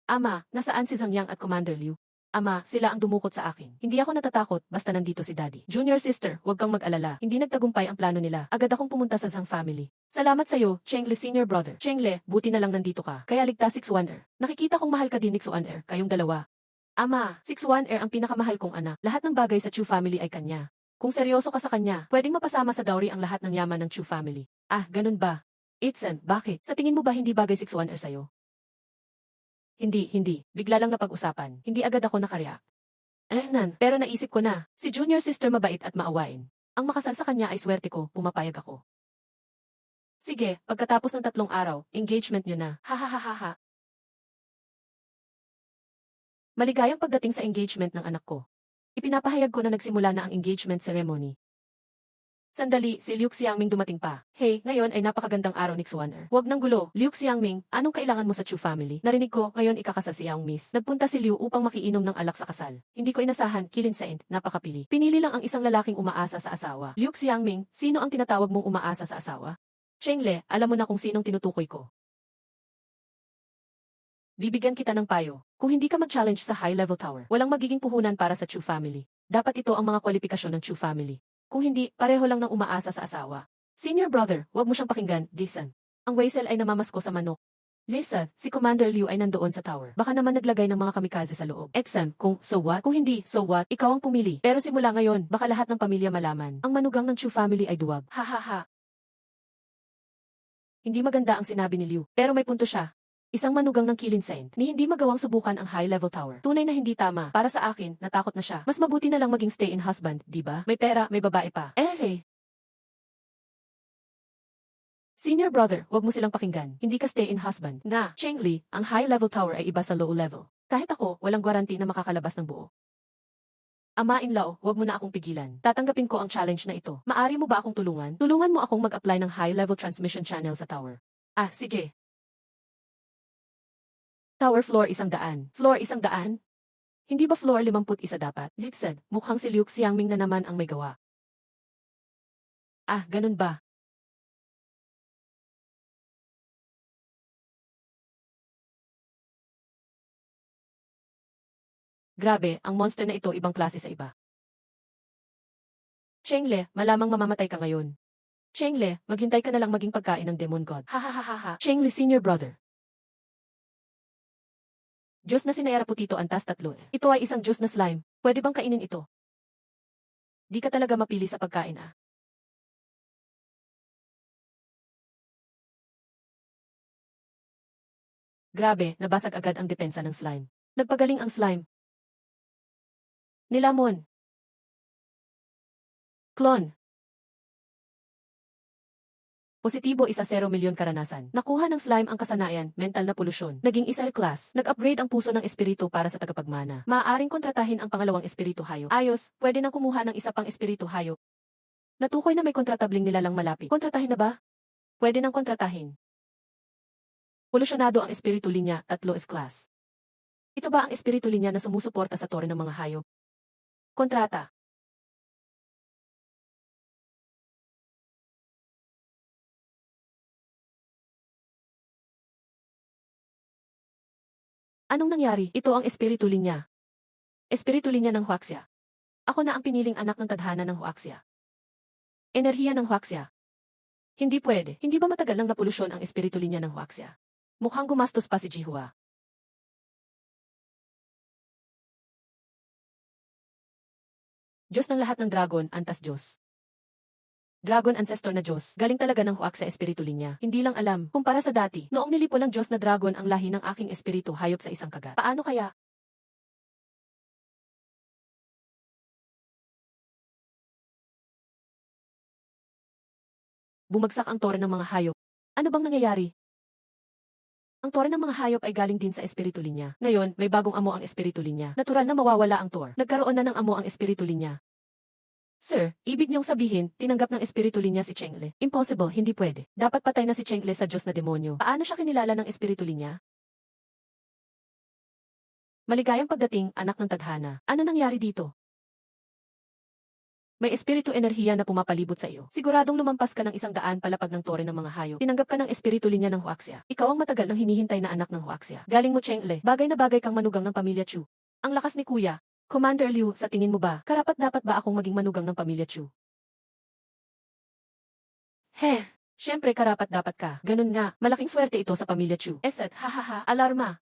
Ama, nasaan si Zhang Yang at Commander Liu? Ama, sila ang dumukot sa akin. Hindi ako natatakot, basta nandito si Daddy. Junior sister, huwag kang mag-alala. Hindi nagtagumpay ang plano nila. Agad akong pumunta sa Zhang family. Salamat sa'yo, Chengle senior brother. Chengle, buti na lang nandito ka. Kaya ligtas 6-1er. Nakikita kong mahal ka din 6-1er, kayong dalawa. Ama, 6-1er ang pinakamahal kong anak. Lahat ng bagay sa Chu family ay kanya. Kung seryoso ka sa kanya, pwedeng mapasama sa dowry ang lahat ng yaman ng Chu family. Ah, ganun ba? Itzen, bakit? Sa tingin mo ba hindi bagay 6-1er sa'yo? Hindi. Bigla lang napag-usapan. Hindi agad ako nakareact. Pero naisip ko na, si junior sister mabait at maawain. Ang makasal sa kanya ay swerte ko, pumapayag ako. Sige, pagkatapos ng 3 araw, engagement nyo na. Ha. Maligayang pagdating sa engagement ng anak ko. Ipinapahayag ko na nagsimula na ang engagement ceremony. Sandali, si Liu Xiangming dumating pa. Hey, ngayon ay napakagandang araw ni Xuaner. Huwag nang gulo. Liu Xiangming, anong kailangan mo sa Chu family? Narinig ko, ngayon ikakasal si Yang Miss. Nagpunta si Liu upang makiinom ng alak sa kasal. Hindi ko inasahan, Kilin Saint, napakapili. Pinili lang ang isang lalaking umaasa sa asawa. Liu Xiangming, sino ang tinatawag mong umaasa sa asawa? Chengle, alam mo na kung sinong tinutukoy ko. Bibigyan kita ng payo. Kung hindi ka mag-challenge sa high-level tower, walang magiging puhunan para sa Chu family. Dapat ito ang mga kwalifikasyon ng Chu family. Kung hindi, pareho lang ng umaasa sa asawa. Senior brother, huwag mo siyang pakinggan, Listen. Ang Weisel ay namamasko sa manok. Lisa, si Commander Liu ay nandoon sa tower. Baka naman naglagay ng mga kamikaze sa loob. Exam, so what? Kung hindi, so what? Ikaw ang pumili. Pero simula ngayon, baka lahat ng pamilya malaman. Ang manugang ng Chu family ay duwag. Ha. Hindi maganda ang sinabi ni Liu, pero may punto siya. Isang manugang ng Kilin Saint ni hindi magawang subukan ang high-level tower. Tunay na hindi tama. Para sa akin, natakot na siya. Mas mabuti na lang maging stay-in husband, di ba? May pera, may babae pa. Senior brother, wag mo silang pakinggan. Hindi ka stay-in husband. Na, Cheng Li, ang high-level tower ay iba sa low level. Kahit ako, walang guarantee na makakalabas ng buo. Ama-in-law, wag mo na akong pigilan. Tatanggapin ko ang challenge na ito. Maari mo ba akong tulungan? Tulungan mo akong mag-apply ng high-level transmission channel sa tower. Ah, sige. Tower floor 100. Floor 100? Hindi ba floor 51 dapat? Litsen, mukhang si Liu Xiangming na naman ang may gawa. Ah, ganun ba? Grabe, ang monster na ito ibang klase sa iba. Chengle, malamang mamamatay ka ngayon. Chengle, maghintay ka na lang maging pagkain ng Demon God. Ha. Chengle senior brother. Diyos na sinayara putito antas 3. Ito ay isang Diyos na slime. Pwede bang kainin ito? Di ka talaga mapili sa pagkain ah. Grabe, nabasag agad ang depensa ng slime. Nagpagaling ang slime. Nilamon. Clone. Positibo 1-0 milyon karanasan. Nakuha ng slime ang kasanayan, mental na polusyon. Naging isa class. Nag-upgrade ang puso ng espiritu para sa tagapagmana. Maaaring kontratahin ang pangalawang espiritu hayop. Ayos, pwede nang kumuha ng isa pang espiritu hayop. Natukoy na may kontratabling nilalang malapit. Kontratahin na ba? Pwede nang kontratahin. Polusyonado ang espiritu linya, 3 class. Ito ba ang espiritu linya na sumusuporta sa tore ng mga hayop? Kontrata. Anong nangyari? Ito ang espiritu linya. Espiritu linya ng Huaxia. Ako na ang piniling anak ng tadhana ng Huaxia. Enerhiya ng Huaxia. Hindi pwede. Hindi ba matagal nang napolusyon ang espiritu linya ng Huaxia? Mukhang gumastos pa si Jihua. Diyos ng lahat ng dragon, antas Diyos. Dragon ancestor na Diyos, galing talaga ng Huaxia espiritu linya. Hindi lang alam, kumpara sa dati, noong nilipo ng Diyos na dragon ang lahi ng aking espiritu hayop sa isang kagat. Paano kaya? Bumagsak ang tore ng mga hayop. Ano bang nangyayari? Ang tore ng mga hayop ay galing din sa espiritu linya. Ngayon, may bagong amo ang espiritu linya. Natural na mawawala ang tor. Nagkaroon na ng amo ang espiritu linya. Sir, ibig niyong sabihin, tinanggap ng espiritu linya si Chengle. Impossible, hindi pwede. Dapat patay na si Chengle sa Diyos na demonyo. Paano siya kinilala ng espiritu linya? Maligayang pagdating, anak ng tadhana. Ano nangyari dito? May espiritu enerhiya na pumapalibot sa iyo. Siguradong lumampas ka ng 100 palapag ng tore ng mga hayop. Tinanggap ka ng espiritu linya ng Huaxia. Ikaw ang matagal nang hinihintay na anak ng Huaxia. Galing mo Chengle. Bagay na bagay kang manugang ng pamilya Chu. Ang lakas ni Kuya. Commander Liu, sa tingin mo ba, karapat-dapat ba akong maging manugang ng pamilya Chu? Heh, syempre karapat-dapat ka. Ganun nga, malaking swerte ito sa pamilya Chu. Ethet, hahaha, alarma.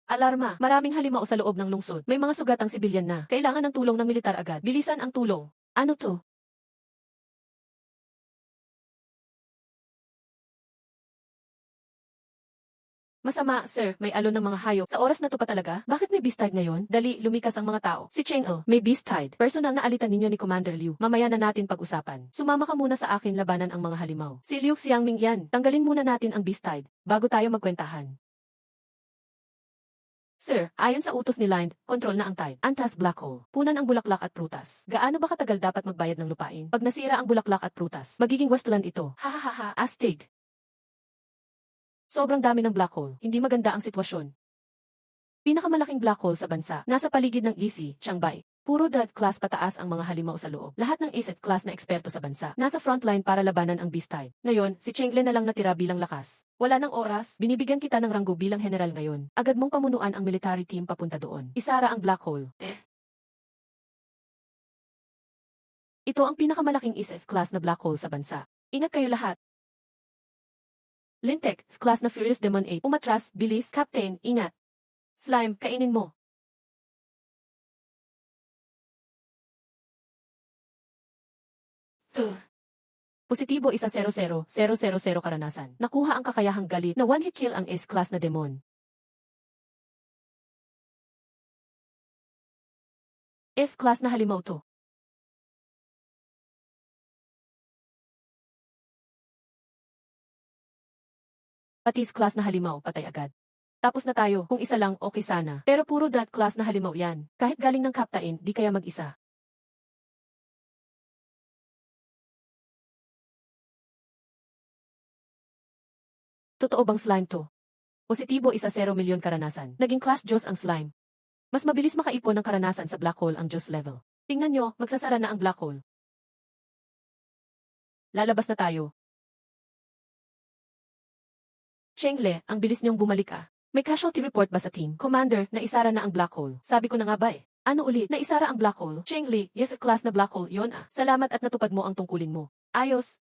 Alarma, maraming halimaw sa loob ng lungsod. May mga sugatang sibilyan na. Kailangan ng tulong ng militar agad. Bilisan ang tulong. Ano to? Masama, sir, may alon ng mga hayop. Sa oras na to pa talaga? Bakit may beast tide ngayon? Dali, lumikas ang mga tao. Si Cheng El, may beast tide. Personal na alitan ninyo ni Commander Liu. Mamaya na natin pag-usapan. Sumama ka muna sa akin labanan ang mga halimaw. Si Liu Xiangming yan. Tanggalin muna natin ang beast tide, bago tayo magkwentahan. Sir, ayon sa utos ni Lind, control na ang tide. Antas black hole. Punan ang bulaklak at prutas. Gaano ba katagal dapat magbayad ng lupain? Pag nasira ang bulaklak at prutas, magiging wasteland ito. Hahaha, astig. Sobrang dami ng black hole. Hindi maganda ang sitwasyon. Pinakamalaking black hole sa bansa. Nasa paligid ng EC, Chiangbai. Puro dot class pataas ang mga halimaw sa loob. Lahat ng ACET class na eksperto sa bansa. Nasa frontline para labanan ang beast tide. Ngayon, si Chengle na lang natira bilang lakas. Wala ng oras, binibigyan kita ng ranggo bilang general ngayon. Agad mong pamunuan ang military team papunta doon. Isara ang black hole. Ito ang pinakamalaking ACET class na black hole sa bansa. Ingat kayo lahat. Lintek, class na Furious Demon 8. Umatras, bilis, Captain, ingat. Slime, kainin mo. Positibo 100,000 karanasan. Nakuha ang kakayahang galit na one-hit kill ang S-class na demon. F-class na halimaw to. Patis class na halimaw, patay agad. Tapos na tayo, kung isa lang, okay sana. Pero puro dot class na halimaw yan. Kahit galing ng captain, di kaya mag-isa. Totoo bang slime to? Positibo 1,000,000 karanasan. Naging class Diyos ang slime. Mas mabilis makaipon ng karanasan sa black hole ang Diyos level. Tingnan nyo, magsasara na ang black hole. Lalabas na tayo. Chengle, ang bilis niyong bumalik ah. May casualty report ba sa team? Commander, naisara na ang black hole. Sabi ko na nga ba eh. Ano ulit? Naisara ang black hole? Chengli, yes class na black hole yon ah. Salamat at natupad mo ang tungkulin mo. Ayos.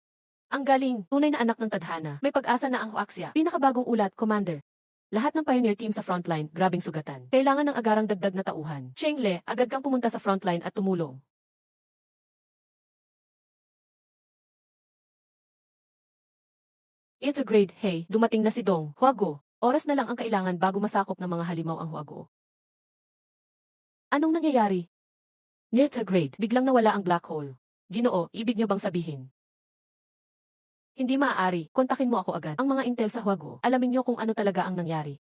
Ang galing, tunay na anak ng tadhana. May pag-asa na ang Huaxia. Pinakabagong ulat, Commander. Lahat ng pioneer team sa frontline, grabing sugatan. Kailangan ng agarang dagdag na tauhan. Chengle, agad kang pumunta sa frontline at tumulong. It's a grade, hey, dumating na si Dong, Huago. Oras na lang ang kailangan bago masakop ng mga halimaw ang Huago. Anong nangyayari? Neta grade, biglang nawala ang black hole. Ginoo, ibig niyo bang sabihin? Hindi maaari, kontakin mo ako agad. Ang mga intel sa Huago, alamin niyo kung ano talaga ang nangyari.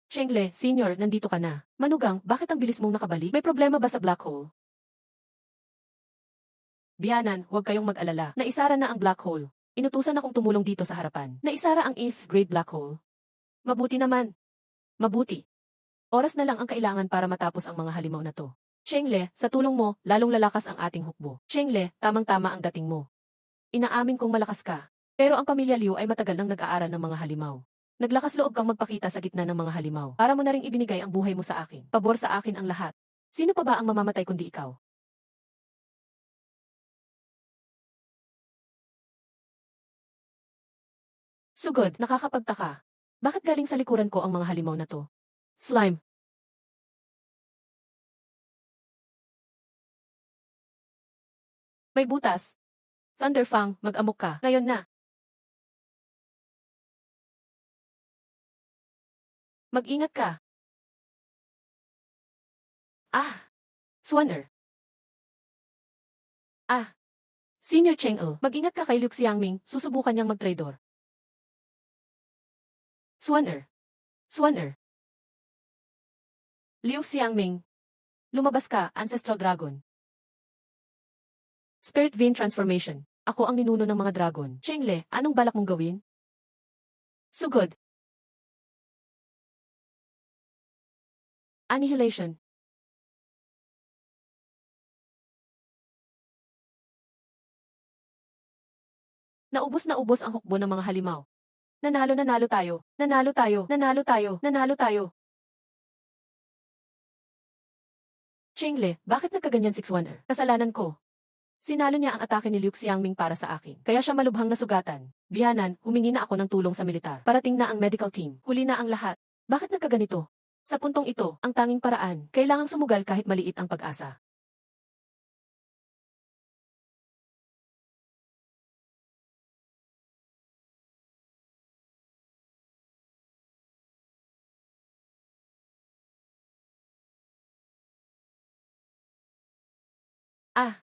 Chengle, senior, nandito ka na. Manugang, bakit ang bilis mong nakabalik? May problema ba sa black hole? Biyanan, huwag kayong mag-alala. Naisara na ang black hole. Inutusan akong tumulong dito sa harapan. Naisara ang 8th grade black hole. Mabuti naman. Mabuti. Oras na lang ang kailangan para matapos ang mga halimaw na to. Chengle, sa tulong mo, lalong lalakas ang ating hukbo. Chengle, tamang-tama ang dating mo. Inaamin kong malakas ka. Pero ang pamilya Liu ay matagal nang nag-aaral ng mga halimaw. Naglakas loob kang magpakita sa gitna ng mga halimaw. Para mo na ring ibinigay ang buhay mo sa akin. Pabor sa akin ang lahat. Sino pa ba ang mamamatay kundi ikaw? Sugod, nakakapagtaka. Bakit galing sa likuran ko ang mga halimaw na to? Slime. May butas. Thunderfang, mag-amok ka. Ngayon na. Mag-ingat ka. Ah. Swanner. Ah. Senior Cheng-el, mag-ingat ka kay Liu Xiangming, susubukan niyang mag-traidor. Swanner. Swanner. Liu Xiangming. Lumabas ka, Ancestral Dragon. Spirit Vein Transformation. Ako ang ninuno ng mga dragon. Chengle, anong balak mong gawin? Sugod. Annihilation. Naubos na ubos ang hukbo ng mga halimaw. Nanalo tayo. Nanalo tayo. Nanalo tayo. Nanalo tayo. Chengle, bakit nagkaganyan 6-1er? Kasalanan ko. Sinalo niya ang atake ni Liu Xiangming para sa akin. Kaya siya malubhang nasugatan. Biyanan, humingi na ako ng tulong sa militar. Parating na ang medical team. Huli na ang lahat. Bakit nagkaganito? Sa puntong ito, ang tanging paraan, kailangang sumugal kahit maliit ang pag-asa. Ah,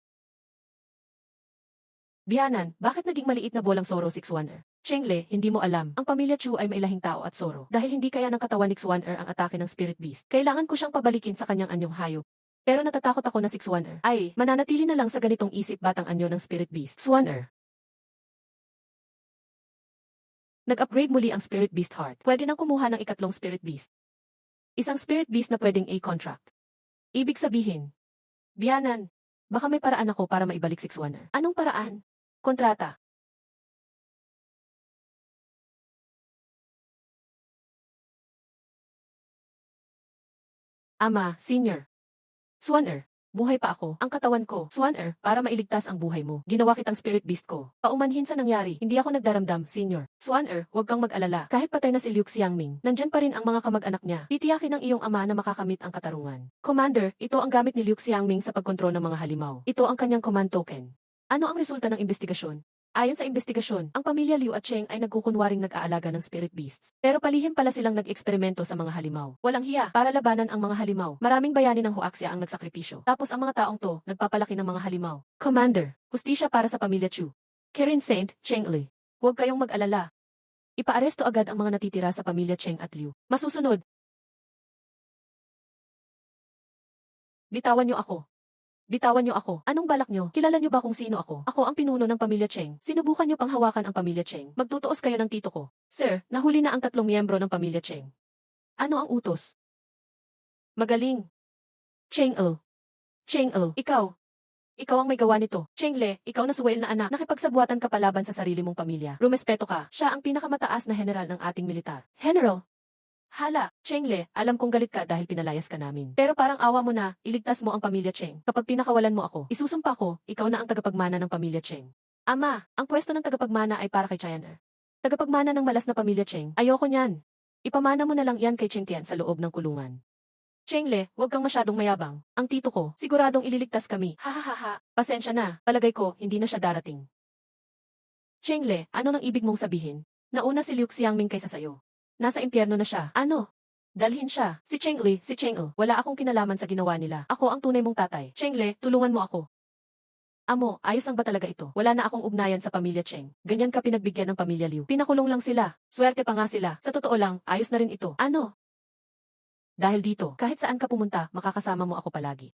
Biyanan, bakit naging maliit na bolang Soro 6-1er? Chengle, hindi mo alam, ang pamilya Chu ay mailahing tao at Soro. Dahil hindi kaya ng katawan ni 6-1er ang atake ng Spirit Beast, kailangan ko siyang pabalikin sa kanyang anyong hayop. Pero natatakot ako na 6-1er. Ay, mananatili na lang sa ganitong isip batang anyo ng Spirit Beast. 6-1er. Nag-upgrade muli ang Spirit Beast Heart. Pwede nang kumuha ng ikatlong Spirit Beast. Isang Spirit Beast na pwedeng A-contract. Ibig sabihin, Biyanan, baka may paraan ako para maibalik 6-1er. Anong paraan? Kontrata. Ama, Senior. Swanner, buhay pa ako. Ang katawan ko, Swanner, para mailigtas ang buhay mo. Ginawa kitang spirit beast ko. Paumanhin sa nangyari, hindi ako nagdaramdam, Senior. Swanner, huwag kang mag-alala. Kahit patay na si Liu Xiangming, nandyan pa rin ang mga kamag-anak niya. Titiyakin ng iyong ama na makakamit ang katarungan. Commander, ito ang gamit ni Liu Xiangming sa pagkontrol ng mga halimaw. Ito ang kanyang command token. Ano ang resulta ng investigasyon? Ayon sa investigasyon, ang pamilya Liu at Cheng ay nagkukunwaring nag-aalaga ng spirit beasts. Pero palihim pala silang nag-eksperimento sa mga halimaw. Walang hiya, para labanan ang mga halimaw. Maraming bayani ng Huaxia ang nagsakripisyo. Tapos ang mga taong to, nagpapalaki ng mga halimaw. Commander, hustisya para sa pamilya Chu. Kirin Saint, Cheng Li. Huwag kayong mag-alala. Ipaaresto agad ang mga natitira sa pamilya Cheng at Liu. Masusunod. Bitawan niyo ako. Bitawan niyo ako. Anong balak niyo? Kilala niyo ba kung sino ako? Ako ang pinuno ng pamilya Cheng. Sinubukan niyo pang hawakan ang pamilya Cheng. Magtutuos kayo ng tito ko. Sir, nahuli na ang 3 miyembro ng pamilya Cheng. Ano ang utos? Magaling. Cheng-el. Cheng-el, ikaw. Ikaw ang may gawa nito. Cheng-le, ikaw na suwail na anak. Nakipagsabuatan ka palaban sa sarili mong pamilya. Rumespeto ka. Siya ang pinakamataas na general ng ating militar. General. Hala, Chengle, alam kong galit ka dahil pinalayas ka namin. Pero parang awa mo na, iligtas mo ang pamilya Cheng. Kapag pinakawalan mo ako, isusumpa ko, ikaw na ang tagapagmana ng pamilya Cheng. Ama, ang pwesto ng tagapagmana ay para kay Chyaner. Tagapagmana ng malas na pamilya Cheng. Ayoko niyan. Ipamana mo na lang yan kay Cheng Tian sa loob ng kulungan. Chengle, huwag kang masyadong mayabang. Ang tito ko, siguradong ililigtas kami. Hahaha, pasensya na, palagay ko, hindi na siya darating. Chengle, ano nang ibig mong sabihin? Nauna si Liu Xiangming kaysa sayo. Nasa impyerno na siya. Ano? Dalhin siya. Si Cheng Li, si Cheng El. Wala akong kinalaman sa ginawa nila. Ako ang tunay mong tatay. Cheng Li, tulungan mo ako. Amo, ayos lang ba talaga ito? Wala na akong ugnayan sa pamilya Cheng. Ganyan ka pinagbigyan ng pamilya Liu. Pinakulong lang sila. Swerte pa nga sila. Sa totoo lang, ayos na rin ito. Ano? Dahil dito, kahit saan ka pumunta, makakasama mo ako palagi.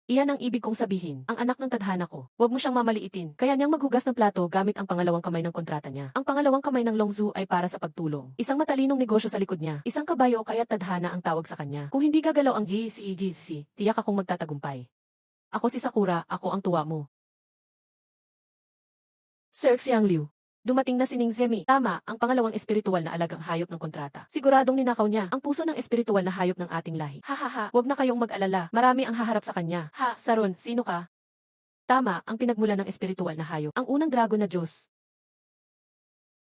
Iyan ang ibig kong sabihin, ang anak ng tadhana ko. Huwag mo siyang mamaliitin. Kaya niyang maghugas ng plato gamit ang pangalawang kamay ng kontrata niya. Ang pangalawang kamay ng Longzhu ay para sa pagtulong. Isang matalinong negosyo sa likod niya. Isang kabayo kaya tadhana ang tawag sa kanya. Kung hindi gagalaw ang GCGC, tiyak akong magtatagumpay. Ako si Sakura, ako ang tuwa mo. Sir Xiang Liu. Dumating na si Ning Zemi. Tama, ang pangalawang espiritual na alagang hayop ng kontrata. Siguradong ninakaw niya ang puso ng espiritual na hayop ng ating lahi. Hahaha, wag na kayong mag-alala. Marami ang haharap sa kanya. Ha, Saron, sino ka? Tama, ang pinagmulan ng espiritual na hayop. Ang unang dragon na Diyos.